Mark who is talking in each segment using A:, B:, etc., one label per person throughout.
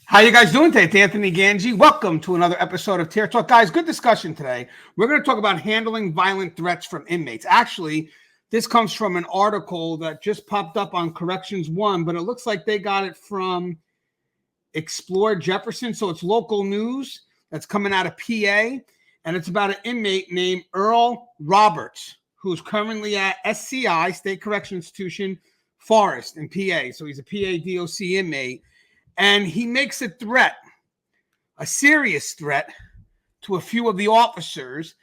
A: How you guys doing today? It's Anthony Gangi. Welcome to another episode of Tear Talk. Guys, good discussion today. We're going to talk about handling violent threats from inmates. Actually, this comes from an article that just popped up on Corrections One, but it looks like they got it from Explore Jefferson. So it's local news that's coming out of PA, and it's about an inmate named Earl Roberts, who's currently at SCI, State Correctional Institution, Forest in PA. So he's a PA DOC inmate. And he makes a threat, a serious threat, to a few of the officers.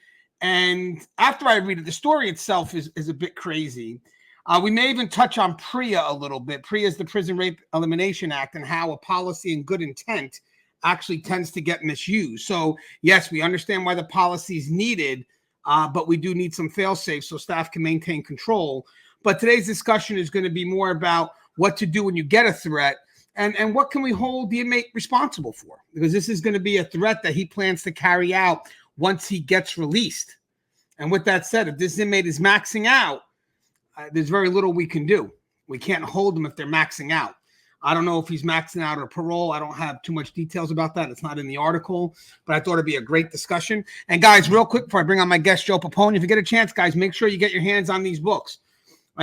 A: And after I read it, the story itself is a bit crazy. We may even touch on PREA a little bit. PREA is the Prison Rape Elimination Act, and how a policy in good intent actually tends to get misused. So, yes, we understand why the policy is needed, but we do need some fail-safes so staff can maintain control. But today's discussion is going to be more about what to do when you get a threat, and what can we hold the inmate responsible for? Because this is going to be a threat that he plans to carry out once he gets released. And with that said, if this inmate is maxing out, there's very little we can do. We can't hold them if they're maxing out. I don't know if he's maxing out or parole. I don't have too much details about that. It's not in the article, but I thought it'd be a great discussion. And guys, real quick before I bring on my guest, Joe Pomponio, if you get a chance, guys, make sure you get your hands on these books.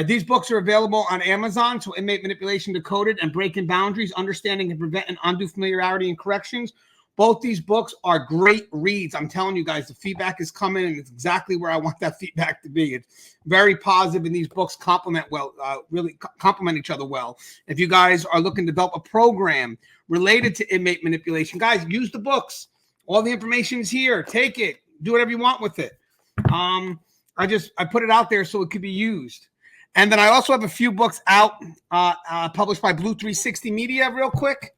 A: These books are available on Amazon. So Inmate Manipulation Decoded and Breaking Boundaries, Understanding and Preventing Undue Familiarity in Corrections. Both these books are great reads. I'm telling you guys, the feedback is coming, and it's exactly where I want that feedback to be. It's very positive, and these books really complement each other well. If you guys are looking to develop a program related to inmate manipulation, guys, use the books. All the information is here. Take it. Do whatever you want with it. I put it out there so it could be used. And then I also have a few books out published by Blue 360 Media real quick.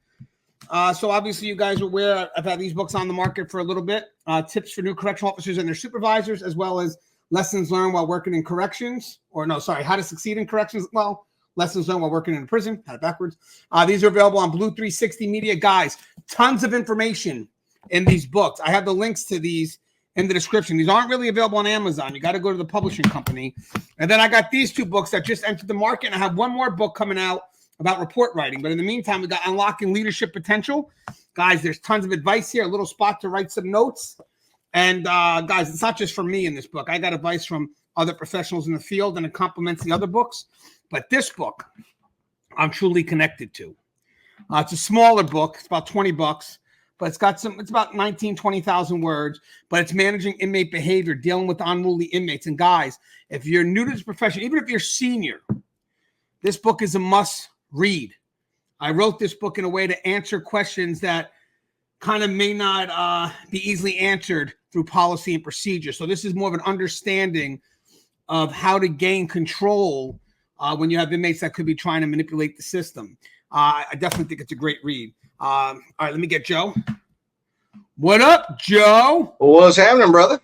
A: So obviously you guys are aware I've had these books on the market for a little bit. Tips for new correctional officers and their supervisors, as well as lessons learned while working in corrections. How to succeed in corrections. Well, lessons learned while working in a prison. Had it backwards. These are available on Blue 360 Media. Guys, tons of information in these books. I have the links to these in the description. These aren't really available on Amazon. You got to go to the publishing company. And then I got these two books that just entered the market. And I have one more book coming out about report writing. But in the meantime, we got Unlocking Leadership Potential. Guys, there's tons of advice here, a little spot to write some notes. And guys, it's not just from me in this book. I got advice from other professionals in the field, and it complements the other books. But this book, I'm truly connected to. It's a smaller book. It's about $20. But it's about 19, 20,000 words, but it's managing inmate behavior, dealing with unruly inmates. And guys, if you're new to this profession, even if you're senior, this book is a must read. I wrote this book in a way to answer questions that kind of may not be easily answered through policy and procedure. So this is more of an understanding of how to gain control when you have inmates that could be trying to manipulate the system. I definitely think it's a great read. All right, let me get Joe. What up, Joe?
B: What's happening, brother?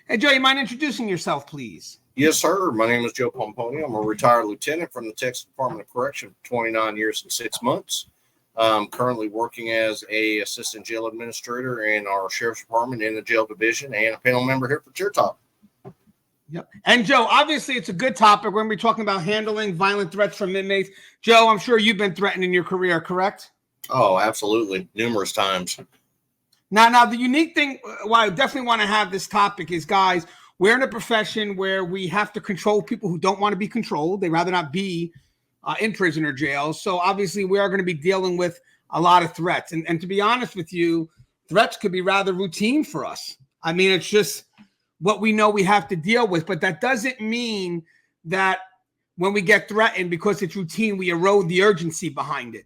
A: Hey, Joe, you mind introducing yourself, please?
B: Yes, sir. My name is Joe Pomponio. I'm a retired lieutenant from the Texas Department of Correction for 29 years and 6 months. I'm currently working as a assistant jail administrator in our sheriff's department in the jail division and a panel member here for Tear Talk.
A: Yep. And Joe, obviously it's a good topic. We're going to be talking about handling violent threats from inmates. Joe, I'm sure you've been threatened in your career, correct?
B: Oh, absolutely. Numerous times.
A: Now, the unique thing why I definitely want to have this topic is, guys, we're in a profession where we have to control people who don't want to be controlled. They rather not be in prison or jail. So obviously we are going to be dealing with a lot of threats. And to be honest with you, threats could be rather routine for us. I mean, it's just what we know we have to deal with. But that doesn't mean that when we get threatened, because it's routine, we erode the urgency behind it.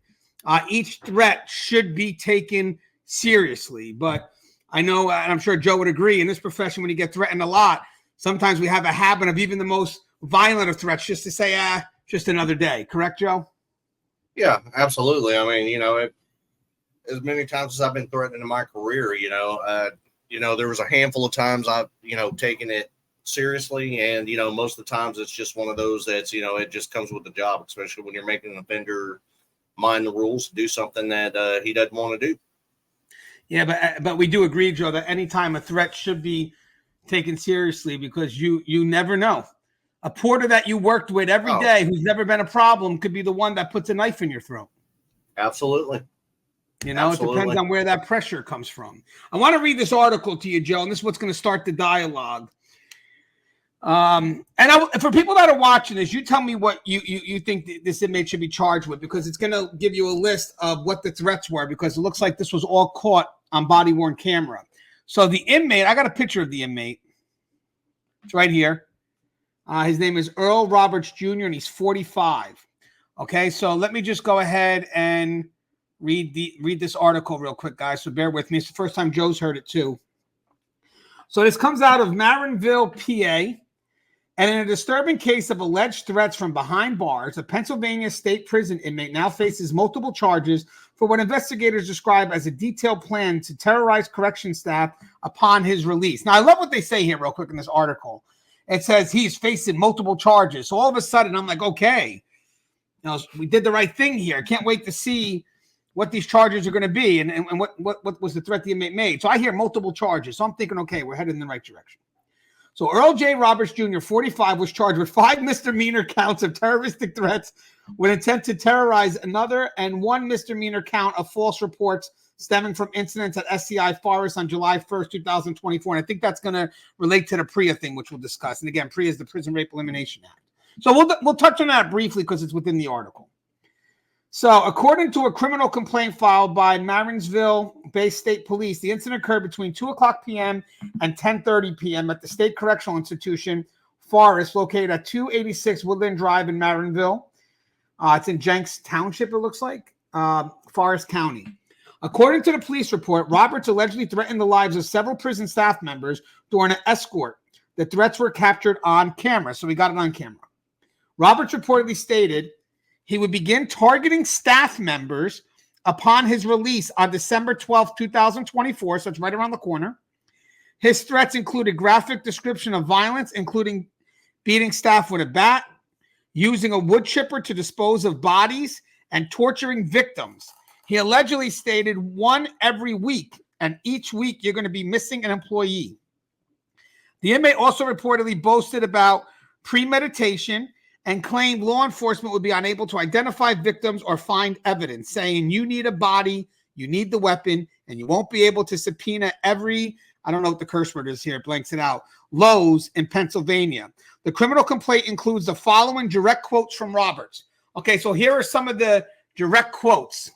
A: Each threat should be taken seriously. But I know, and I'm sure Joe would agree, in this profession, when you get threatened a lot, sometimes we have a habit of even the most violent of threats just to say, just another day. Correct, Joe?
B: Yeah, absolutely. I mean, as many times as I've been threatened in my career, there was a handful of times I've, taken it seriously. And, most of the times it's just one of those that's, it just comes with the job, especially when you're making an offender mind the rules, do something that he doesn't want to do.
A: Yeah, but we do agree, Joe, that anytime a threat should be taken seriously, because you never know. A porter that you worked with every day who's never been a problem could be the one that puts a knife in your throat.
B: Absolutely.
A: You know,
B: Absolutely.
A: it depends on where that pressure comes from. I want to read this article to you, Joe, and this is what's going to start the dialogue. For people that are watching this, you tell me what you think this inmate should be charged with, because it's going to give you a list of what the threats were, because it looks like this was all caught on body-worn camera. So the inmate, I got a picture of the inmate. It's right here. His name is Earl Roberts Jr., and he's 45. Okay, so let me just go ahead and read this article real quick, guys, so bear with me. It's the first time Joe's heard it, too. So this comes out of Marinville, PA. And in a disturbing case of alleged threats from behind bars, a Pennsylvania state prison inmate now faces multiple charges for what investigators describe as a detailed plan to terrorize correction staff upon his release. Now, I love what they say here real quick in this article. It says he's facing multiple charges. So all of a sudden, I'm like, okay, you know, we did the right thing here. Can't wait to see what these charges are going to be and what was the threat the inmate made. So I hear multiple charges. So I'm thinking, okay, we're headed in the right direction. So Earl J. Roberts Jr., 45, was charged with 5 misdemeanor counts of terroristic threats with intent to terrorize another, and 1 misdemeanor count of false reports stemming from incidents at SCI Forest on July 1st, 2024. And I think that's going to relate to the PREA thing, which we'll discuss. And again, PREA is the Prison Rape Elimination Act. So we'll touch on that briefly because it's within the article. So, according to a criminal complaint filed by Martinsville-based state police, the incident occurred between 2 o'clock p.m. and 10:30 p.m. at the State Correctional Institution, Forest, located at 286 Woodland Drive in Marinville. It's in Jenks Township, it looks like, Forest County. According to the police report, Roberts allegedly threatened the lives of several prison staff members during an escort. The threats were captured on camera, so we got it on camera. Roberts reportedly stated he would begin targeting staff members upon his release on December 12, 2024, so it's right around the corner. His threats included graphic description of violence, including beating staff with a bat, using a wood chipper to dispose of bodies, and torturing victims. He allegedly stated 1 every week, and each week you're going to be missing an employee. The inmate also reportedly boasted about premeditation and claimed law enforcement would be unable to identify victims or find evidence, saying you need a body, you need the weapon, and you won't be able to subpoena every, I don't know what the curse word is here, it blanks it out, Lowe's in Pennsylvania. The criminal complaint includes the following direct quotes from Roberts. Okay, so here are some of the direct quotes.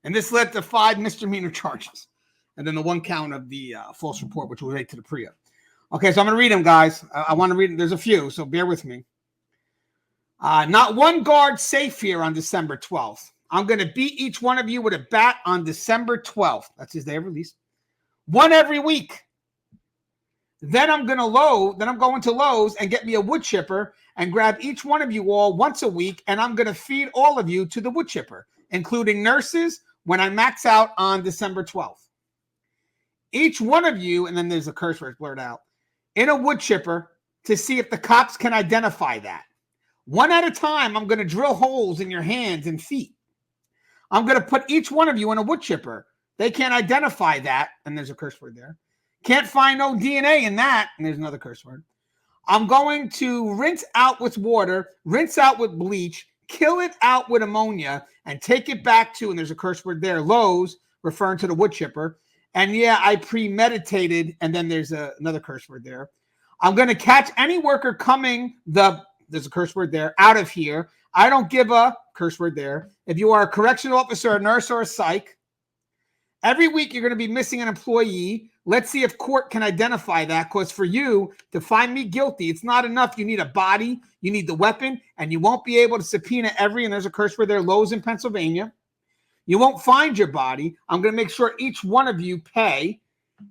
A: And this led to 5 misdemeanor charges. And then the 1 count of the false report, which will relate to the PREA. Okay, so I'm going to read them, guys. I want to read them. There's a few, so bear with me. Not one guard safe here on December 12th. I'm going to beat each one of you with a bat on December 12th. That's his day of release. 1 every week. Then I'm going to Lowe's and get me a wood chipper and grab each one of you all once a week, and I'm going to feed all of you to the wood chipper, including nurses, when I max out on December 12th. Each one of you, and then there's a curse word blurred out, in a wood chipper to see if the cops can identify that. 1 at a time, I'm going to drill holes in your hands and feet. I'm going to put each one of you in a wood chipper. They can't identify that, and there's a curse word there. Can't find no DNA in that, and there's another curse word. I'm going to rinse out with water, rinse out with bleach, kill it out with ammonia, and take it back to, and there's a curse word there, Lowe's, referring to the wood chipper. And yeah, I premeditated, and then there's another curse word there. I'm going to catch any worker coming there's a curse word there, out of here. I don't give a curse word there. If you are a correctional officer, a nurse, or a psych, every week you're going to be missing an employee. Let's see if court can identify that, because for you to find me guilty, it's not enough. You need a body, you need the weapon, and you won't be able to subpoena and there's a curse word there, Lowe's in Pennsylvania. You won't find your body. I'm going to make sure each one of you pay,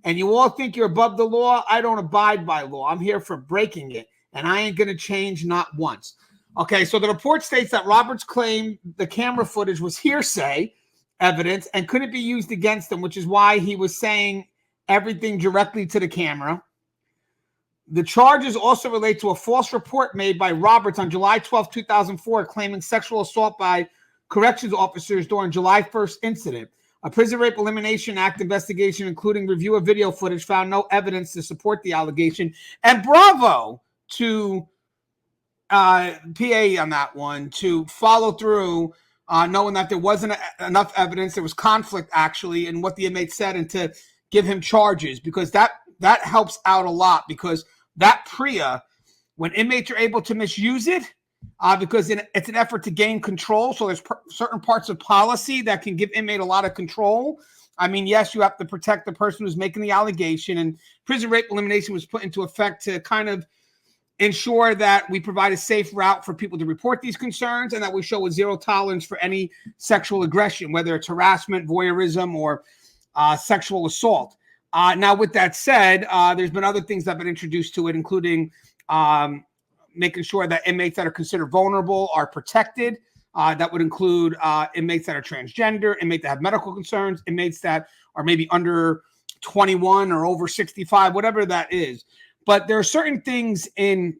A: and you all think you're above the law. I don't abide by law. I'm here for breaking it. And I ain't going to change not once. Okay, so the report states that Roberts claimed the camera footage was hearsay evidence and couldn't be used against him, which is why he was saying everything directly to the camera. The charges also relate to a false report made by Roberts on July 12, 2004, claiming sexual assault by corrections officers during July 1st incident. A Prison Rape Elimination Act investigation, including review of video footage, found no evidence to support the allegation. And bravo to PA on that one to follow through knowing that there wasn't enough evidence, there was conflict actually in what the inmate said, and to give him charges, because that helps out a lot, because that PREA, when inmates are able to misuse it, because it's an effort to gain control. So there's certain parts of policy that can give inmate a lot of control. I mean, yes, you have to protect the person who's making the allegation, and prison rape elimination was put into effect to kind of ensure that we provide a safe route for people to report these concerns, and that we show a zero tolerance for any sexual aggression, whether it's harassment, voyeurism, or sexual assault. Now, with that said, there's been other things that have been introduced to it, including making sure that inmates that are considered vulnerable are protected. That would include inmates that are transgender, inmates that have medical concerns, inmates that are maybe under 21 or over 65, whatever that is. But there are certain things in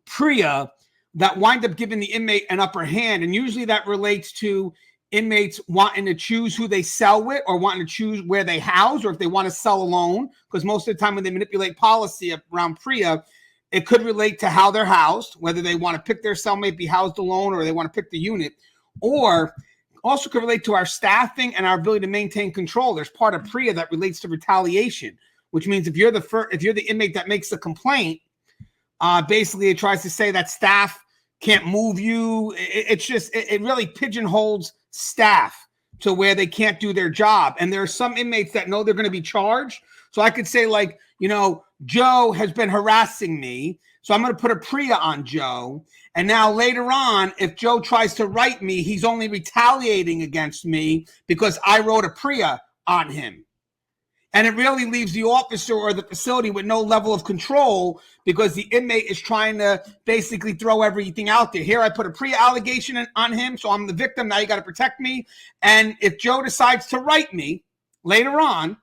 A: PREA that wind up giving the inmate an upper hand. And usually that relates to inmates wanting to choose who they sell with, or wanting to choose where they house, or if they want to sell alone. Because most of the time when they manipulate policy around PREA, it could relate to how they're housed, whether they want to pick their cellmate, be housed alone, or they want to pick the unit, or also could relate to our staffing and our ability to maintain control. There's part of PREA that relates to retaliation, which means if you're the inmate that makes the complaint, basically it tries to say that staff can't move you. It really pigeonholes staff to where they can't do their job. And there are some inmates that know they're going to be charged. So I could say, like, Joe has been harassing me, so I'm going to put a PREA on Joe. And now later on, if Joe tries to write me, he's only retaliating against me because I wrote a PREA on him. And it really leaves the officer or the facility with no level of control, because the inmate is trying to basically throw everything out there. Here, I put a PREA allegation on him, so I'm the victim. Now you got to protect me. And if Joe decides to write me later on,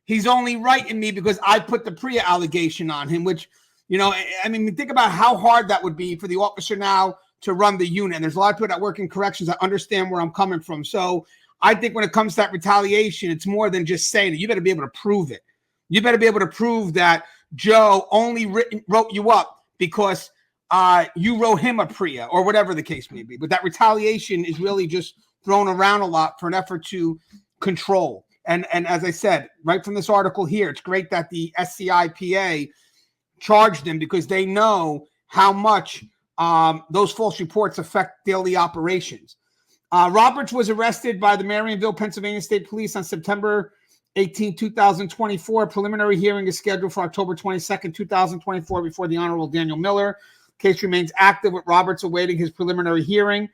A: he's only writing me because I put the PREA allegation on him, which, I mean, think about how hard that would be for the officer now to run the unit. And there's a lot of people that work in corrections that understand where I'm coming from. So I think when it comes to that retaliation, it's more than just saying it. You better be able to prove it. You better be able to prove that Joe only wrote you up because you wrote him a PREA, or whatever the case may be. But that retaliation is really just thrown around a lot for an effort to control. And as I said, right from this article here, it's great that the SCIPA charged them, because they know how much those false reports affect daily operations. Roberts was arrested by the Marionville, Pennsylvania State Police on September 18, 2024. Preliminary hearing is scheduled for October 22nd, 2024 before the Honorable Daniel Miller. Case remains active, with Roberts awaiting his preliminary hearing.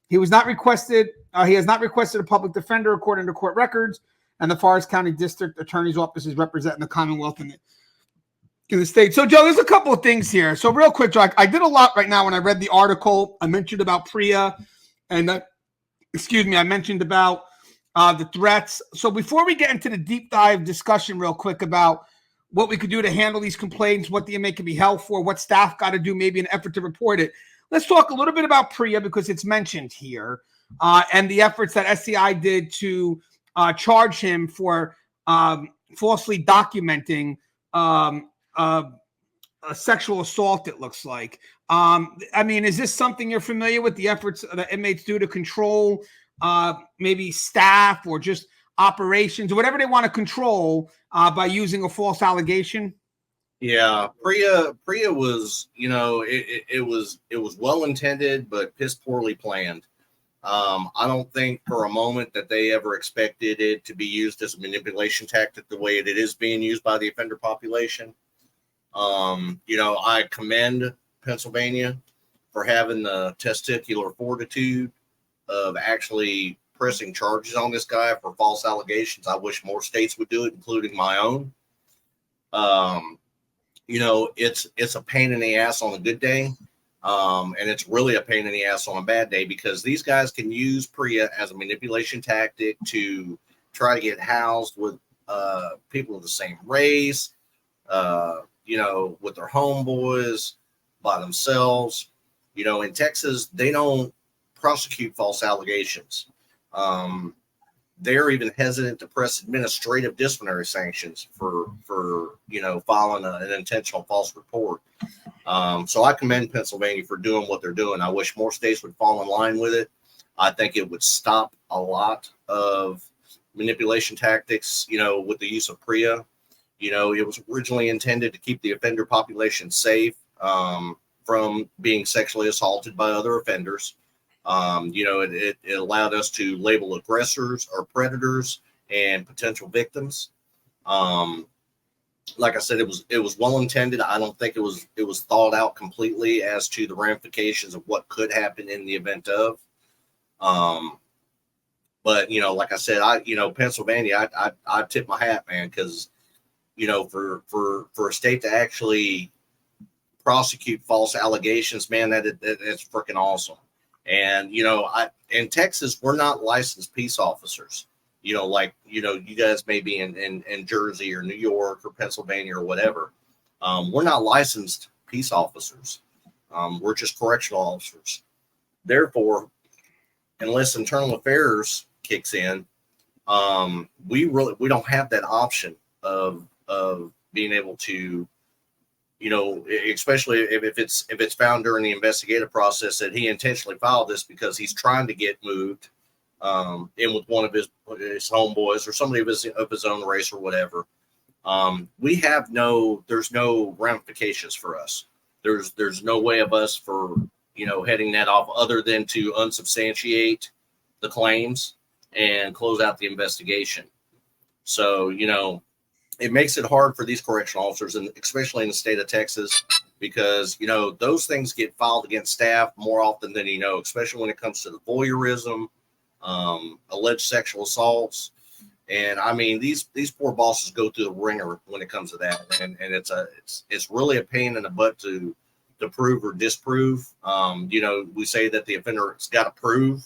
A: He has not requested a public defender according to court records, and the Forest County District Attorney's Office is representing the Commonwealth in the state. So, Joe, there's a couple of things here. So real quick, Joe, I did a lot right now when I read the article. I mentioned about PREA, and I mentioned about the threats. So before we get into the deep dive discussion real quick about what we could do to handle these complaints, what the inmate can be held for, what staff got to do, maybe an effort to report it, let's talk a little bit about PREA, because it's mentioned here, and the efforts that SCI did to charge him for falsely documenting a sexual assault, it looks like. I mean, is this something you're familiar with, the efforts that inmates do to control maybe staff or just operations or whatever they want to control by using a false allegation?
B: Yeah, PREA was, it was well intended, but piss poorly planned. I don't think for a moment that they ever expected it to be used as a manipulation tactic the way it is being used by the offender population. I commend Pennsylvania for having the testicular fortitude of actually pressing charges on this guy for false allegations. I wish more states would do it, including my own. It's a pain in the ass on a good day. And it's really a pain in the ass on a bad day, because these guys can use PREA as a manipulation tactic to try to get housed with people of the same race, with their homeboys, by themselves. In Texas, they don't prosecute false allegations. They're even hesitant to press administrative disciplinary sanctions for filing an intentional false report. So I commend Pennsylvania for doing what they're doing. I wish more states would fall in line with it. I think it would stop a lot of manipulation tactics, with the use of PREA. It was originally intended to keep the offender population safe from being sexually assaulted by other offenders. It allowed us to label aggressors or predators and potential victims. Like I said, it was well intended. I don't think it was thought out completely as to the ramifications of what could happen in the event of. But like I said, Pennsylvania, I tip my hat, man, because for a state to actually prosecute false allegations, man, that's freaking awesome. And in Texas, we're not licensed peace officers. You guys may be in Jersey or New York or Pennsylvania or whatever. We're not licensed peace officers. We're just correctional officers. Therefore, unless internal affairs kicks in, we don't have that option of being able to, especially if it's found during the investigative process that he intentionally filed this because he's trying to get moved in with one of his homeboys or somebody of his own race or whatever. There's no ramifications for us. There's no way of us for heading that off other than to unsubstantiate the claims and close out the investigation. So it makes it hard for these correctional officers, and especially in the state of Texas, because those things get filed against staff more often than especially when it comes to the voyeurism, alleged sexual assaults. And I mean, these poor bosses go through the ringer when it comes to that. And it's really a pain in the butt to prove or disprove. We say that the offender's got to prove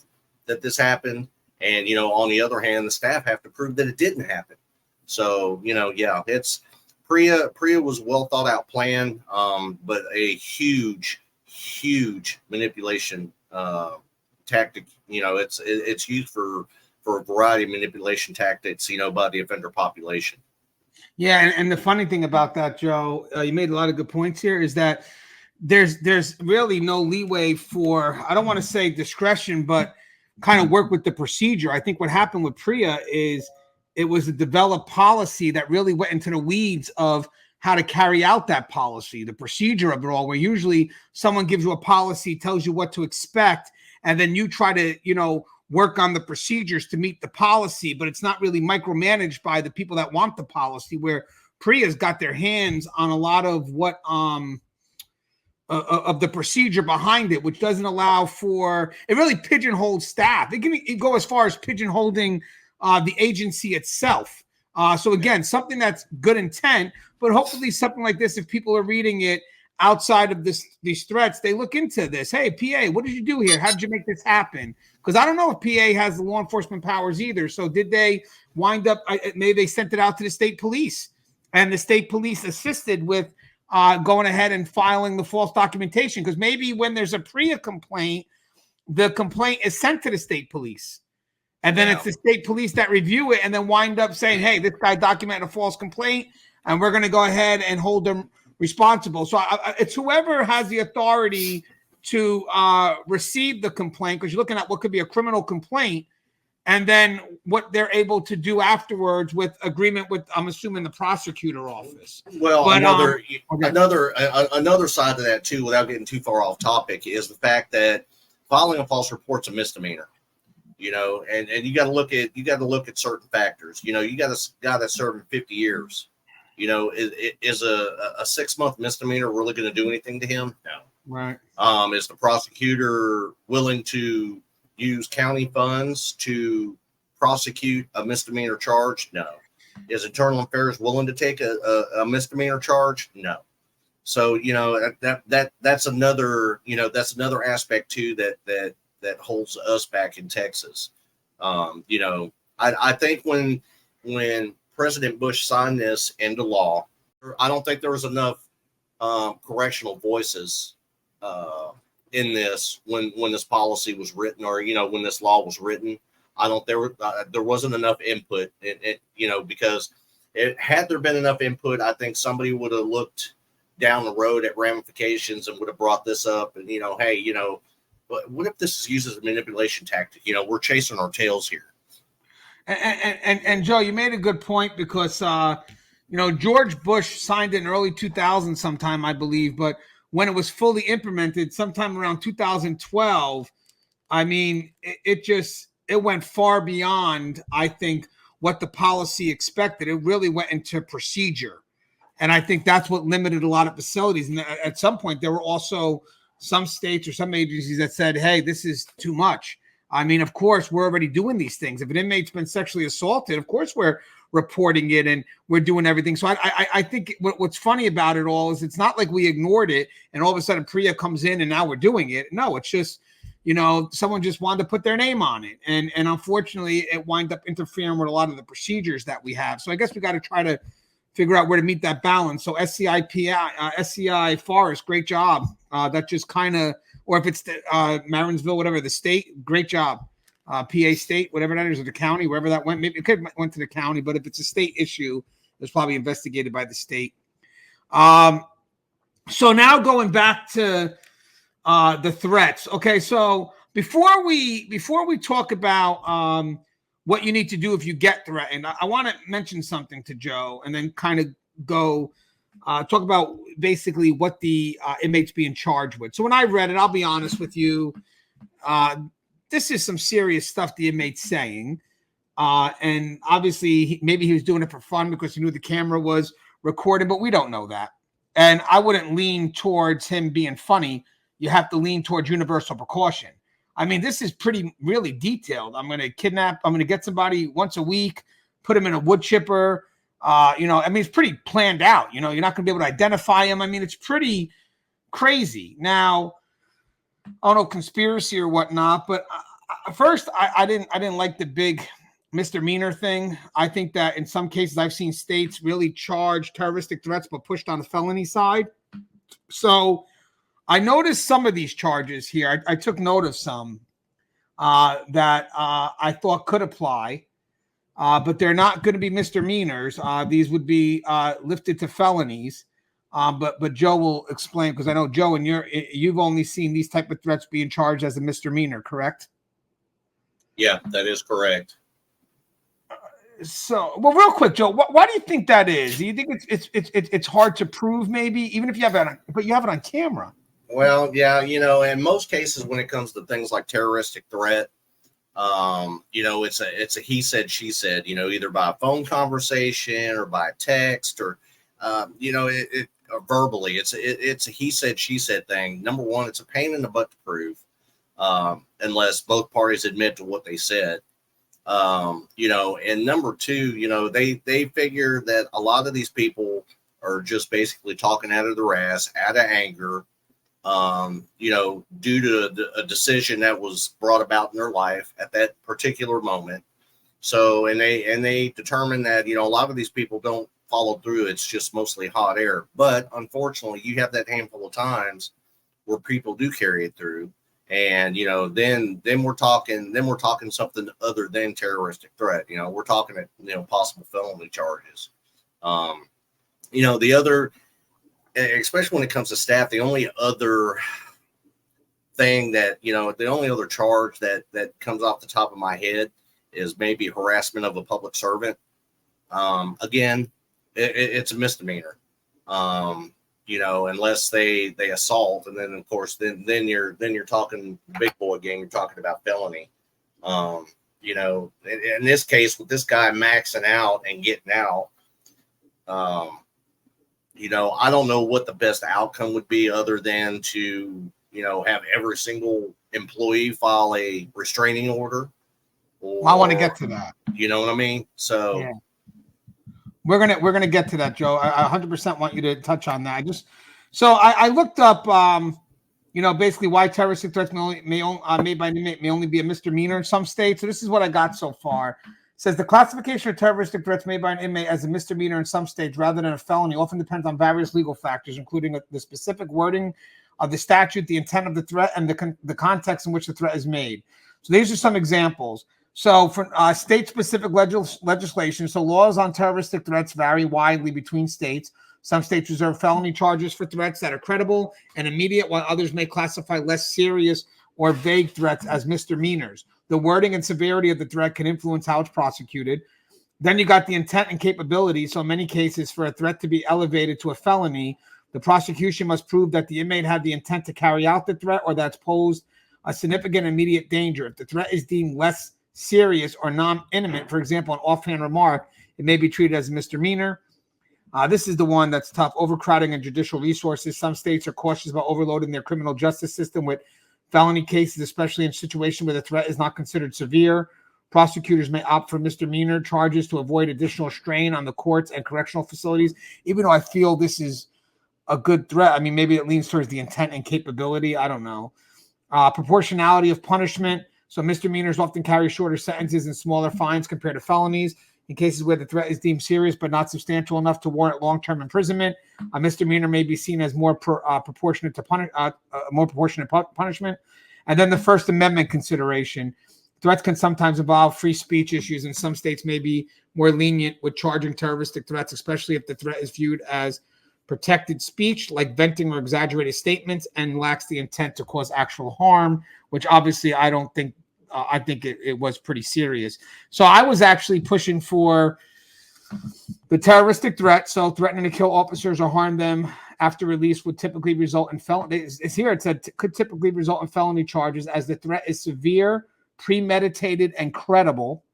B: that this happened. And, on the other hand, the staff have to prove that it didn't happen. So, it's PREA was a well thought out plan, but a huge manipulation tactic. It's used for a variety of manipulation tactics, by the offender population.
A: Yeah, and the funny thing about that, Joe, you made a lot of good points here, is that there's really no leeway for, I don't want to say discretion, but kind of work with the procedure. I think what happened with PREA is it was a developed policy that really went into the weeds of how to carry out that policy, the procedure of it all, where usually someone gives you a policy, tells you what to expect, and then you try to, work on the procedures to meet the policy, but it's not really micromanaged by the people that want the policy, where PREA's got their hands on a lot of what of the procedure behind it, which doesn't allow for, it really pigeonholes staff. It can go as far as pigeonholing the agency itself. So again, something that's good intent, but hopefully something like this, if people are reading it outside of these threats, they look into this. Hey, PA, what did you do here? How did you make this happen? Because I don't know if PA has the law enforcement powers either. So did they wind up, maybe they sent it out to the state police, and the state police assisted with going ahead and filing the false documentation? Because maybe when there's a PREA complaint, the complaint is sent to the state police. And then it's the state police that review it and then wind up saying, hey, this guy documented a false complaint, and we're going to go ahead and hold them responsible. So it's whoever has the authority to receive the complaint, because you're looking at what could be a criminal complaint, and then what they're able to do afterwards with agreement with, I'm assuming, the prosecutor office.
B: Well, but, another side to that too, without getting too far off topic, is the fact that filing a false report's a misdemeanor. And you got to look at certain factors. You got a guy that's serving 50 years. Is a 6-month misdemeanor really going to do anything to him? No.
A: Right.
B: Is the prosecutor willing to use county funds to prosecute a misdemeanor charge? No. Is internal affairs willing to take a misdemeanor charge? No. So that's another aspect too that holds us back in Texas. I think when President Bush signed this into law, I don't think there was enough correctional voices in this when this policy was written, or when this law was written. I don't there wasn't enough input because had there been enough input, I think somebody would have looked down the road at ramifications and would have brought this up and hey, what if this is used as a manipulation tactic? You know, we're chasing our tails here.
A: And Joe, you made a good point because you know, George Bush signed it in early 2000 sometime, I believe, but when it was fully implemented sometime around 2012, I mean, it went far beyond, I think, what the policy expected. It really went into procedure. And I think that's what limited a lot of facilities. And at some point, there were also some states or some agencies that said, hey, this is too much. I mean, of course, we're already doing these things. If an inmate's been sexually assaulted, of course, we're reporting it and we're doing everything. So I think what's funny about it all is it's not like we ignored it and all of a sudden PREA comes in and now we're doing it. No, it's just, you know, someone just wanted to put their name on it. And unfortunately, it wound up interfering with a lot of the procedures that we have. So I guess we got to try to figure out where to meet that balance. So SCI Forest, great job. That just kind of, or if it's the, Martinsville, whatever, the state, great job. PA State, whatever that is, or the county, wherever that went. Maybe it could have went to the county, but if it's a state issue, it's probably investigated by the state. So now going back to the threats. Okay, so before we talk about what you need to do if you get threatened, I want to mention something to Joe, and then kind of go talk about basically what the inmates being charged with. So when I read it, I'll be honest with you, this is some serious stuff the inmate's saying. And obviously, maybe he was doing it for fun because he knew the camera was recording, but we don't know that. And I wouldn't lean towards him being funny. You have to lean towards universal precaution. I mean, this is really detailed. I'm going to get somebody once a week, put him in a wood chipper. You know, I mean, it's pretty planned out. You know, you're not going to be able to identify him. I mean, it's pretty crazy. Now, I don't know, conspiracy or whatnot, but first, I didn't like the big misdemeanor thing. I think that in some cases I've seen states really charge terroristic threats, but pushed on the felony side. So I noticed some of these charges here. I took note of some that I thought could apply, but they're not going to be misdemeanors. These would be lifted to felonies. But Joe will explain, because I know, Joe, and you've only seen these type of threats being charged as a misdemeanor, correct?
B: Yeah, that is correct.
A: So, well, real quick, Joe, why do you think that is? Do you think it's hard to prove, maybe, even if you have it, but you have it on camera?
B: Well, yeah, you know, in most cases when it comes to things like terroristic threat, you know, it's a he said, she said, you know, either by a phone conversation or by a text or, you know, verbally, it's a he said, she said thing. Number one, it's a pain in the butt to prove, unless both parties admit to what they said. You know, and number two, you know, they figure that a lot of these people are just basically talking out of their ass, out of anger, you know, due to a decision that was brought about in their life at that particular moment. So, and they determine that, you know, a lot of these people don't follow through. It's just mostly hot air. But unfortunately, you have that handful of times where people do carry it through. And, you know, then we're talking something other than terroristic threat. You know, we're talking, you know, possible felony charges. You know, the other, especially when it comes to staff, the only other thing that, you know, the only other charge that comes off the top of my head is maybe harassment of a public servant. Again, it's a misdemeanor. You know, unless they assault, and then of course then you're talking big boy gang. You're talking about felony. You know, in this case with this guy maxing out and getting out, you know, I don't know what the best outcome would be other than to, you know, have every single employee file a restraining order.
A: Or, I want to get to that.
B: You know what I mean? So.
A: Yeah. We're gonna get to that, Joe. I 100% want you to touch on that. I looked up, you know, basically why terroristic threats made by an inmate may only be a misdemeanor in some states. So this is what I got so far. It says the classification of terroristic threats made by an inmate as a misdemeanor in some states rather than a felony often depends on various legal factors, including the specific wording of the statute, the intent of the threat, and the context in which the threat is made. So these are some examples. So for state-specific legislation, so laws on terroristic threats vary widely between states. Some states reserve felony charges for threats that are credible and immediate, while others may classify less serious or vague threats as misdemeanors. The wording and severity of the threat can influence how it's prosecuted. Then you got the intent and capability. So in many cases, for a threat to be elevated to a felony, the prosecution must prove that the inmate had the intent to carry out the threat or that's posed a significant immediate danger. If the threat is deemed less serious or non-imminent, for example, an offhand remark, it may be treated as a misdemeanor. This is the one that's tough. Overcrowding and judicial resources. Some states are cautious about overloading their criminal justice system with felony cases, especially in situations where the threat is not considered severe. Prosecutors may opt for misdemeanor charges to avoid additional strain on the courts and correctional facilities, even though I feel this is a good threat. I mean, maybe it leans towards the intent and capability. I don't know. Proportionality of punishment. So misdemeanors often carry shorter sentences and smaller fines compared to felonies. In cases where the threat is deemed serious but not substantial enough to warrant long-term imprisonment, a misdemeanor may be seen as more proportionate punishment. And then the First Amendment consideration. Threats can sometimes involve free speech issues, and some states may be more lenient with charging terroristic threats, especially if the threat is viewed as protected speech, like venting or exaggerated statements, and lacks the intent to cause actual harm, which obviously I don't think. I think it was pretty serious. So I was actually pushing for the terroristic threat. So threatening to kill officers or harm them after release would typically result in felony. It's here. It said could typically result in felony charges as the threat is severe, premeditated, and credible.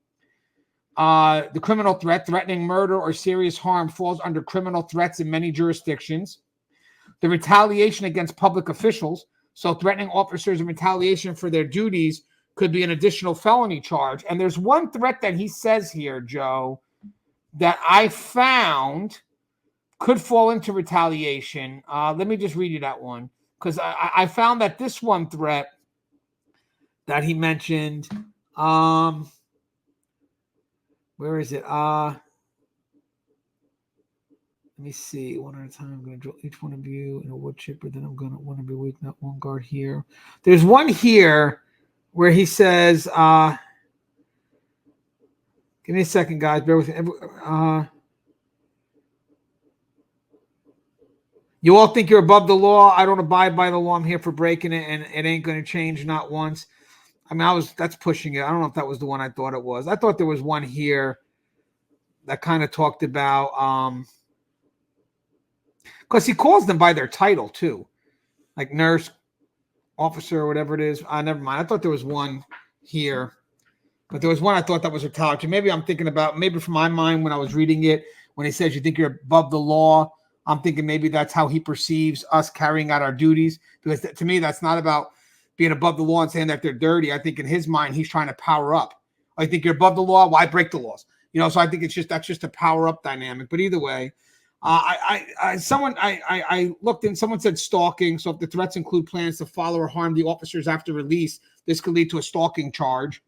A: The criminal threat, threatening murder or serious harm, falls under criminal threats in many jurisdictions. The retaliation against public officials. So threatening officers in retaliation for their duties could be an additional felony charge. And there's one threat that he says here, Joe, that I found could fall into retaliation. Let me just read you that one, because I found that this one threat that he mentioned, where is it? Let me see. One at a time. I'm going to drill each one of you in a wood chipper. Then I'm going to want to be weak, not one guard here. There's one here where he says, give me a second, guys. Bear with me. You all think you're above the law. I don't abide by the law. I'm here for breaking it, and it ain't going to change not once. I mean, that's pushing it. I don't know if that was the one I thought it was. I thought there was one here that kind of talked about, because he calls them by their title too, like nurse, officer, or whatever it is. Never mind. I thought there was one here, but there was one I thought that was retaliatory. Maybe I'm thinking about, maybe from my mind when I was reading it, when he says you think you're above the law, I'm thinking maybe that's how he perceives us carrying out our duties. Because to me, that's not about being above the law and saying that they're dirty. I think in his mind, he's trying to power up. I think you're above the law. Why break the laws? You know, so I think that's just a power up dynamic. But either way, I looked in, someone said stalking. So if the threats include plans to follow or harm the officers after release, this could lead to a stalking charge.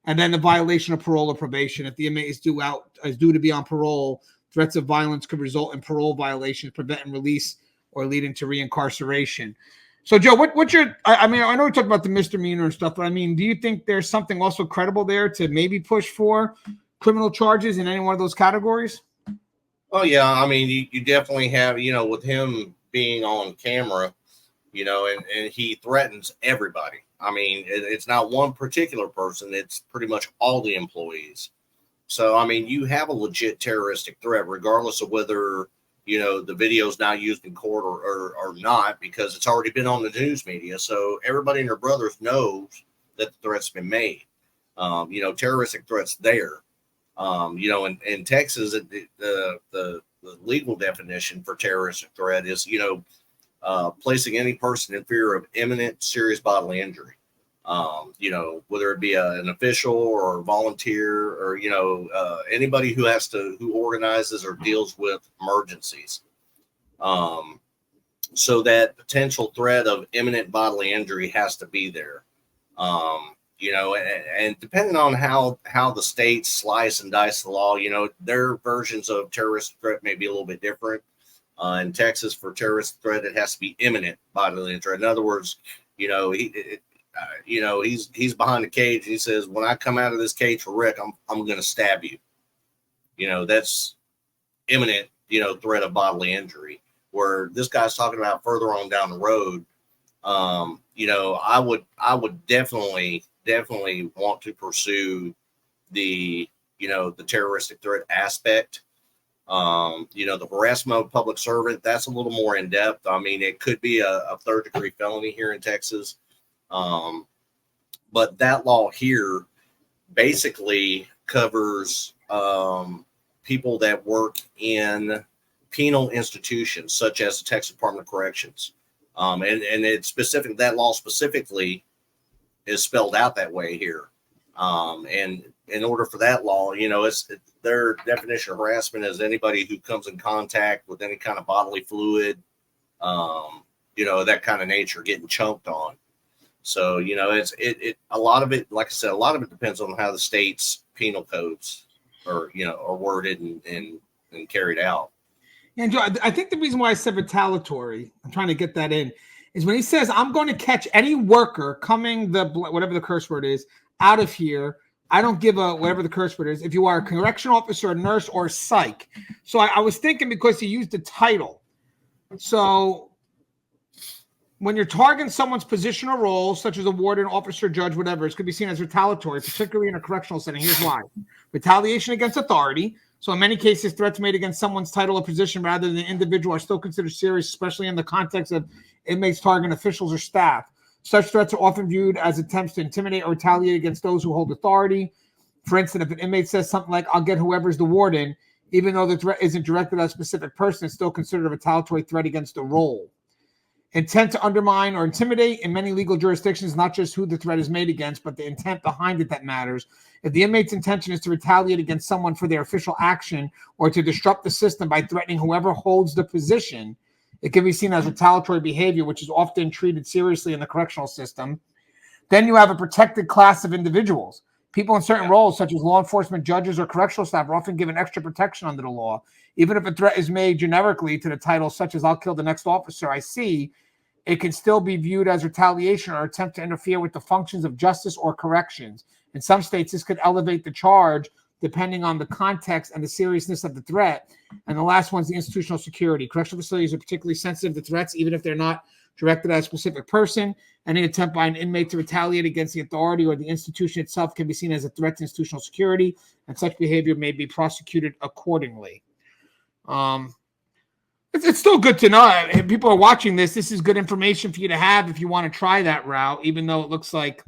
A: And then the violation of parole or probation. If the inmate is due to be on parole, threats of violence could result in parole violations, preventing release or leading to reincarceration. So Joe, what's your, I mean, I know we talked about the misdemeanor and stuff, but I mean, do you think there's something also credible there to maybe push for criminal charges in any one of those categories?
B: Oh, yeah. I mean, you definitely have, with him being on camera, and he threatens everybody. I mean, it's not one particular person. It's pretty much all the employees. So, I mean, you have a legit terroristic threat, regardless of whether, the video is not used in court or not, because it's already been on the news media. So everybody and their brothers knows that the threat's been made. Terroristic threats there. In Texas, the legal definition for terroristic threat is, placing any person in fear of imminent serious bodily injury. Whether it be an official or a volunteer or, anybody who organizes or deals with emergencies. So that potential threat of imminent bodily injury has to be there. And depending on how the states slice and dice the law, their versions of terrorist threat may be a little bit different. In Texas, for terrorist threat, it has to be imminent bodily injury. In other words, he's behind the cage. And he says, when I come out of this cage for Rick, I'm going to stab you. That's imminent, threat of bodily injury. Where this guy's talking about further on down the road, I would definitely want to pursue the the terroristic threat aspect. The harassment of public servant, that's a little more in depth. I mean, it could be a third degree felony here in Texas. But that law here basically covers people that work in penal institutions, such as the Texas Department of Corrections. And it's specific, that law specifically is spelled out that way here. And in order for that law, their definition of harassment is anybody who comes in contact with any kind of bodily fluid, that kind of nature, getting choked on. So, it's a lot of it, like I said, a lot of it depends on how the state's penal codes are worded and carried out.
A: And Joe, I think the reason why I said retaliatory, I'm trying to get that in, is when he says, I'm going to catch any worker coming whatever the curse word is, out of here. I don't give a whatever the curse word is. If you are a correctional officer, a nurse, or a psych. So I was thinking because he used the title. So when you're targeting someone's position or role, such as a warden, officer, judge, whatever, it could be seen as retaliatory, particularly in a correctional setting. Here's why. Retaliation against authority. So in many cases, threats made against someone's title or position rather than the individual are still considered serious, especially in the context of inmates targeting officials or staff. Such threats are often viewed as attempts to intimidate or retaliate against those who hold authority. For instance, if an inmate says something like, I'll get whoever's the warden, even though the threat isn't directed at a specific person, it's still considered a retaliatory threat against the role. Intent to undermine or intimidate in many legal jurisdictions, not just who the threat is made against, but the intent behind it that matters. If the inmate's intention is to retaliate against someone for their official action or to disrupt the system by threatening whoever holds the position, it can be seen as retaliatory behavior, which is often treated seriously in the correctional system. Then you have a protected class of individuals. People in certain roles, such as law enforcement, judges, or correctional staff, are often given extra protection under the law. Even if a threat is made generically to the title, such as I'll kill the next officer I see, it can still be viewed as retaliation or attempt to interfere with the functions of justice or corrections. In some states, this could elevate the charge depending on the context and the seriousness of the threat. And the last one is the institutional security. Correctional facilities are particularly sensitive to threats, even if they're not directed at a specific person. Any attempt by an inmate to retaliate against the authority or the institution itself can be seen as a threat to institutional security, and such behavior may be prosecuted accordingly. It's still good to know. If people are watching this, this is good information for you to have if you want to try that route, even though it looks like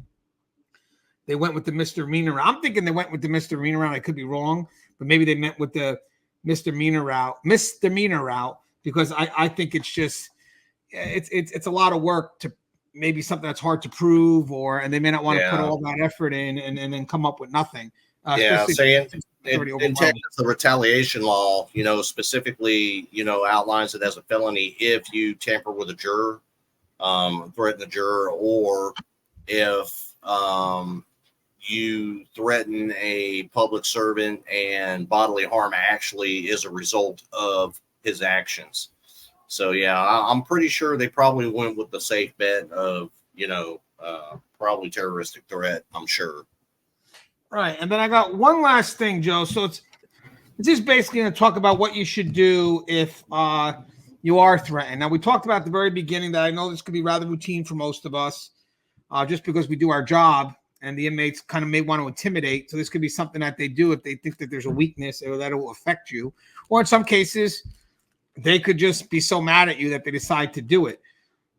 A: they went with the misdemeanor route. I'm thinking they went with the misdemeanor route. I could be wrong, but maybe they meant with the misdemeanor route, because I think it's just it's a lot of work to maybe something that's hard to prove, and they may not want to put all that effort in and then come up with nothing.
B: Saying in Texas, the retaliation law, specifically, outlines it as a felony if you tamper with a juror, threaten a juror, or if you threaten a public servant and bodily harm actually is a result of his actions. So, I'm pretty sure they probably went with the safe bet of, probably terroristic threat, I'm sure.
A: Right. And then I got one last thing, Joe. So it's just basically going to talk about what you should do if you are threatened. Now, we talked about at the very beginning that I know this could be rather routine for most of us, just because we do our job, and the inmates kind of may want to intimidate. So this could be something that they do if they think that there's a weakness or that it will affect you. Or in some cases, they could just be so mad at you that they decide to do it.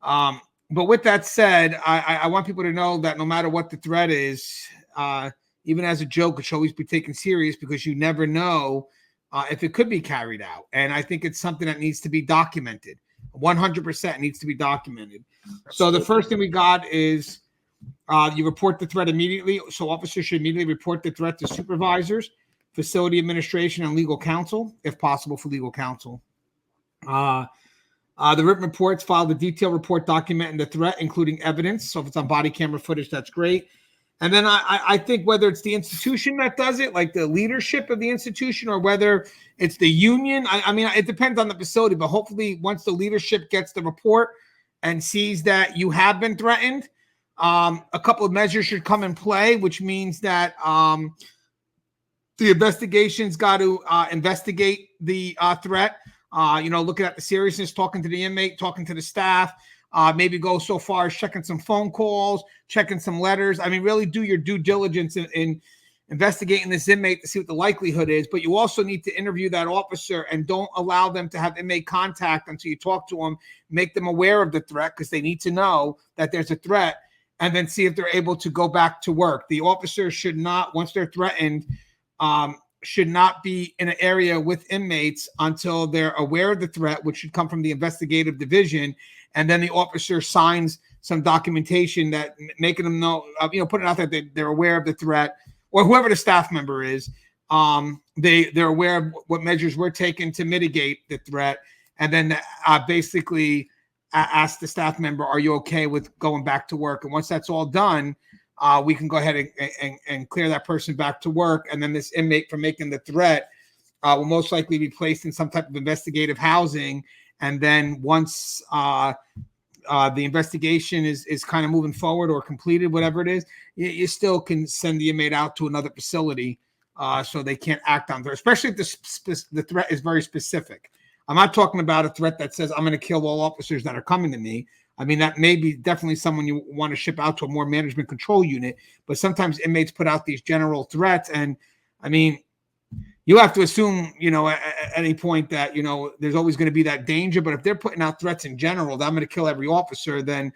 A: But with that said, I want people to know that no matter what the threat is, even as a joke, it should always be taken serious, because you never know if it could be carried out. And I think it's something that needs to be documented. 100% needs to be documented. So the first thing we got is you report the threat immediately. So officers should immediately report the threat to supervisors, facility administration, and legal counsel, if possible for legal counsel. The written reports file the detailed report documenting the threat, including evidence. So if it's on body camera footage, that's great. And then I think whether it's the institution that does it, like the leadership of the institution, or whether it's the union, I mean, it depends on the facility, but hopefully once the leadership gets the report and sees that you have been threatened, a couple of measures should come in play, which means that the investigation's got to investigate the threat, looking at the seriousness, talking to the inmate, talking to the staff. maybe go so far as checking some phone calls, checking some letters. I mean, really do your due diligence in investigating this inmate to see what the likelihood is. But you also need to interview that officer and don't allow them to have inmate contact until you talk to them, make them aware of the threat because they need to know that there's a threat, and then see if they're able to go back to work. The officer should not, once they're threatened, should not be in an area with inmates until they're aware of the threat, which should come from the investigative division. And then the officer signs some documentation that making them know, putting out that they're aware of the threat, or whoever the staff member is. They're aware of what measures we're taking to mitigate the threat. And then basically ask the staff member, are you okay with going back to work? And once that's all done, we can go ahead and clear that person back to work. And then this inmate from making the threat will most likely be placed in some type of investigative housing. And then once the investigation is kind of moving forward or completed, whatever it is, you still can send the inmate out to another facility so they can't act on threat, especially if the threat is very specific. I'm not talking about a threat that says I'm going to kill all officers that are coming to me. I mean, that may be definitely someone you want to ship out to a more management control unit, but sometimes inmates put out these general threats. And I mean, you have to assume, at any point that, there's always going to be that danger. But if they're putting out threats in general, that I'm going to kill every officer, then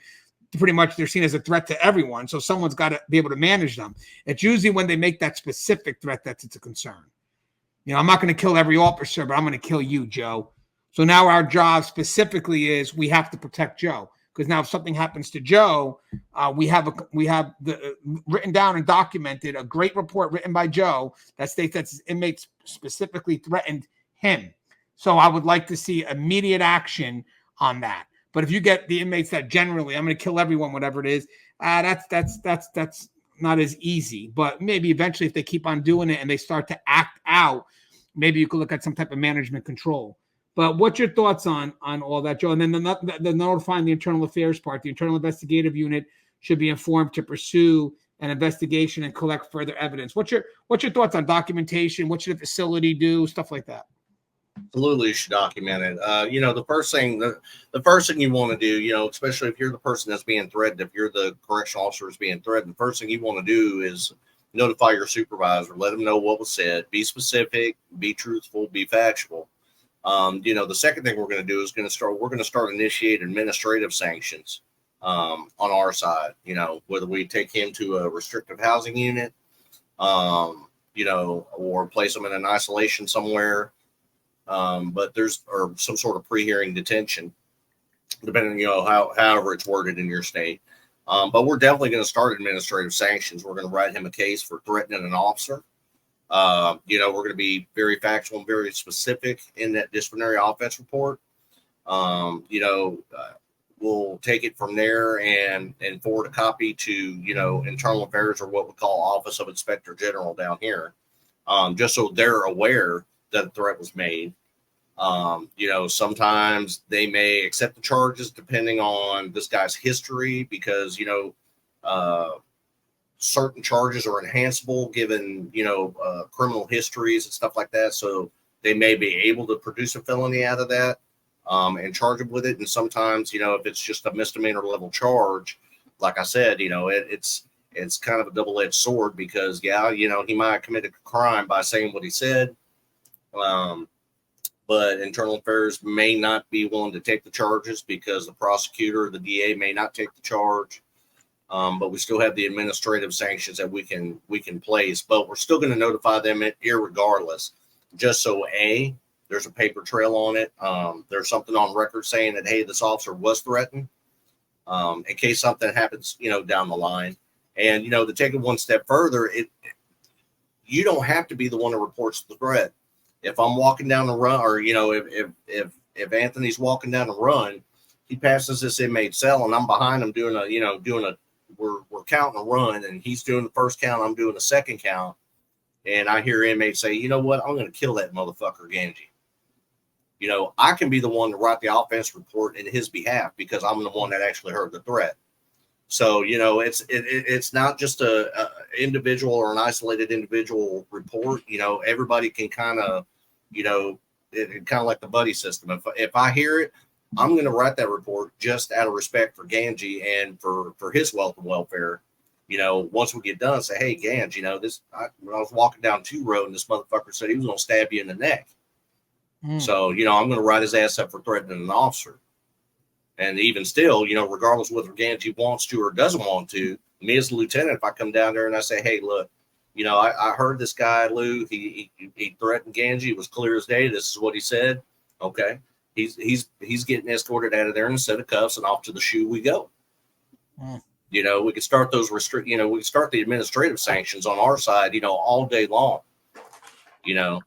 A: pretty much they're seen as a threat to everyone. So someone's got to be able to manage them. It's usually when they make that specific threat that's it's a concern. I'm not going to kill every officer, but I'm going to kill you, Joe. So now our job specifically is we have to protect Joe. Because now if something happens to Joe, we have the written down and documented a great report written by Joe that states that inmates specifically threatened him. So I would like to see immediate action on that. But if you get the inmates that generally, I'm going to kill everyone, whatever it is, that's not as easy. But maybe eventually if they keep on doing it and they start to act out, maybe you could look at some type of management control. But what's your thoughts on all that, Joe? And then the notifying the internal affairs part, the internal investigative unit should be informed to pursue an investigation and collect further evidence. What's your thoughts on documentation? What should a facility do? Stuff like that.
B: Absolutely, you should document it. The first thing you want to do, especially if you're the person that's being threatened, if you're the correctional officer that's being threatened, the first thing you want to do is notify your supervisor, let them know what was said, be specific, be truthful, be factual. The second thing we're going to do is we're going to start initiate administrative sanctions on our side, whether we take him to a restrictive housing unit, or place him in an isolation somewhere. But or some sort of pre-hearing detention, depending, however it's worded in your state. But we're definitely going to start administrative sanctions. We're going to write him a case for threatening an officer. We're going to be very factual and very specific in that disciplinary offense report. We'll take it from there and forward a copy to, internal affairs, or what we call Office of Inspector General down here, just so they're aware that a threat was made. Sometimes they may accept the charges depending on this guy's history, because, certain charges are enhanceable given, criminal histories and stuff like that. So they may be able to produce a felony out of that and charge him with it. And sometimes, if it's just a misdemeanor level charge, like I said, it's kind of a double-edged sword, because, he might have committed a crime by saying what he said. But internal affairs may not be willing to take the charges because the prosecutor or the DA may not take the charge. But we still have the administrative sanctions that we can place, but we're still going to notify them irregardless, just so there's a paper trail on it. There's something on record saying that, hey, this officer was threatened, in case something happens, down the line. And, to take it one step further, you don't have to be the one that reports the threat. If I'm walking down the run, or, if Anthony's walking down the run, he passes this inmate cell and I'm behind him we're counting a run, and he's doing the first count, I'm doing the second count, and I hear inmates say, you know what, I'm going to kill that motherfucker Gangi. I can be the one to write the offense report in his behalf, because I'm the one that actually heard the threat. So, it's not just a individual or an isolated individual report. Everybody can kind of, kind of like the buddy system. If I hear it, I'm going to write that report just out of respect for Gangi and for his wealth and welfare. You know, once we get done, say, hey, Gangi, you know, when I was walking down 2 Road and this motherfucker said he was going to stab you in the neck. So, you know, I'm going to write his ass up for threatening an officer. And even still, you know, regardless of whether Gangi wants to or doesn't want to, me as a lieutenant, if I come down there and I say, hey, look, you know, I heard this guy, Lou, he threatened Gangi. It was clear as day. This is what he said. Okay. He's getting escorted out of there in a set of cuffs and off to the shoe we go. You know, we could start those we could start the administrative sanctions on our side, you know, all day long. You know,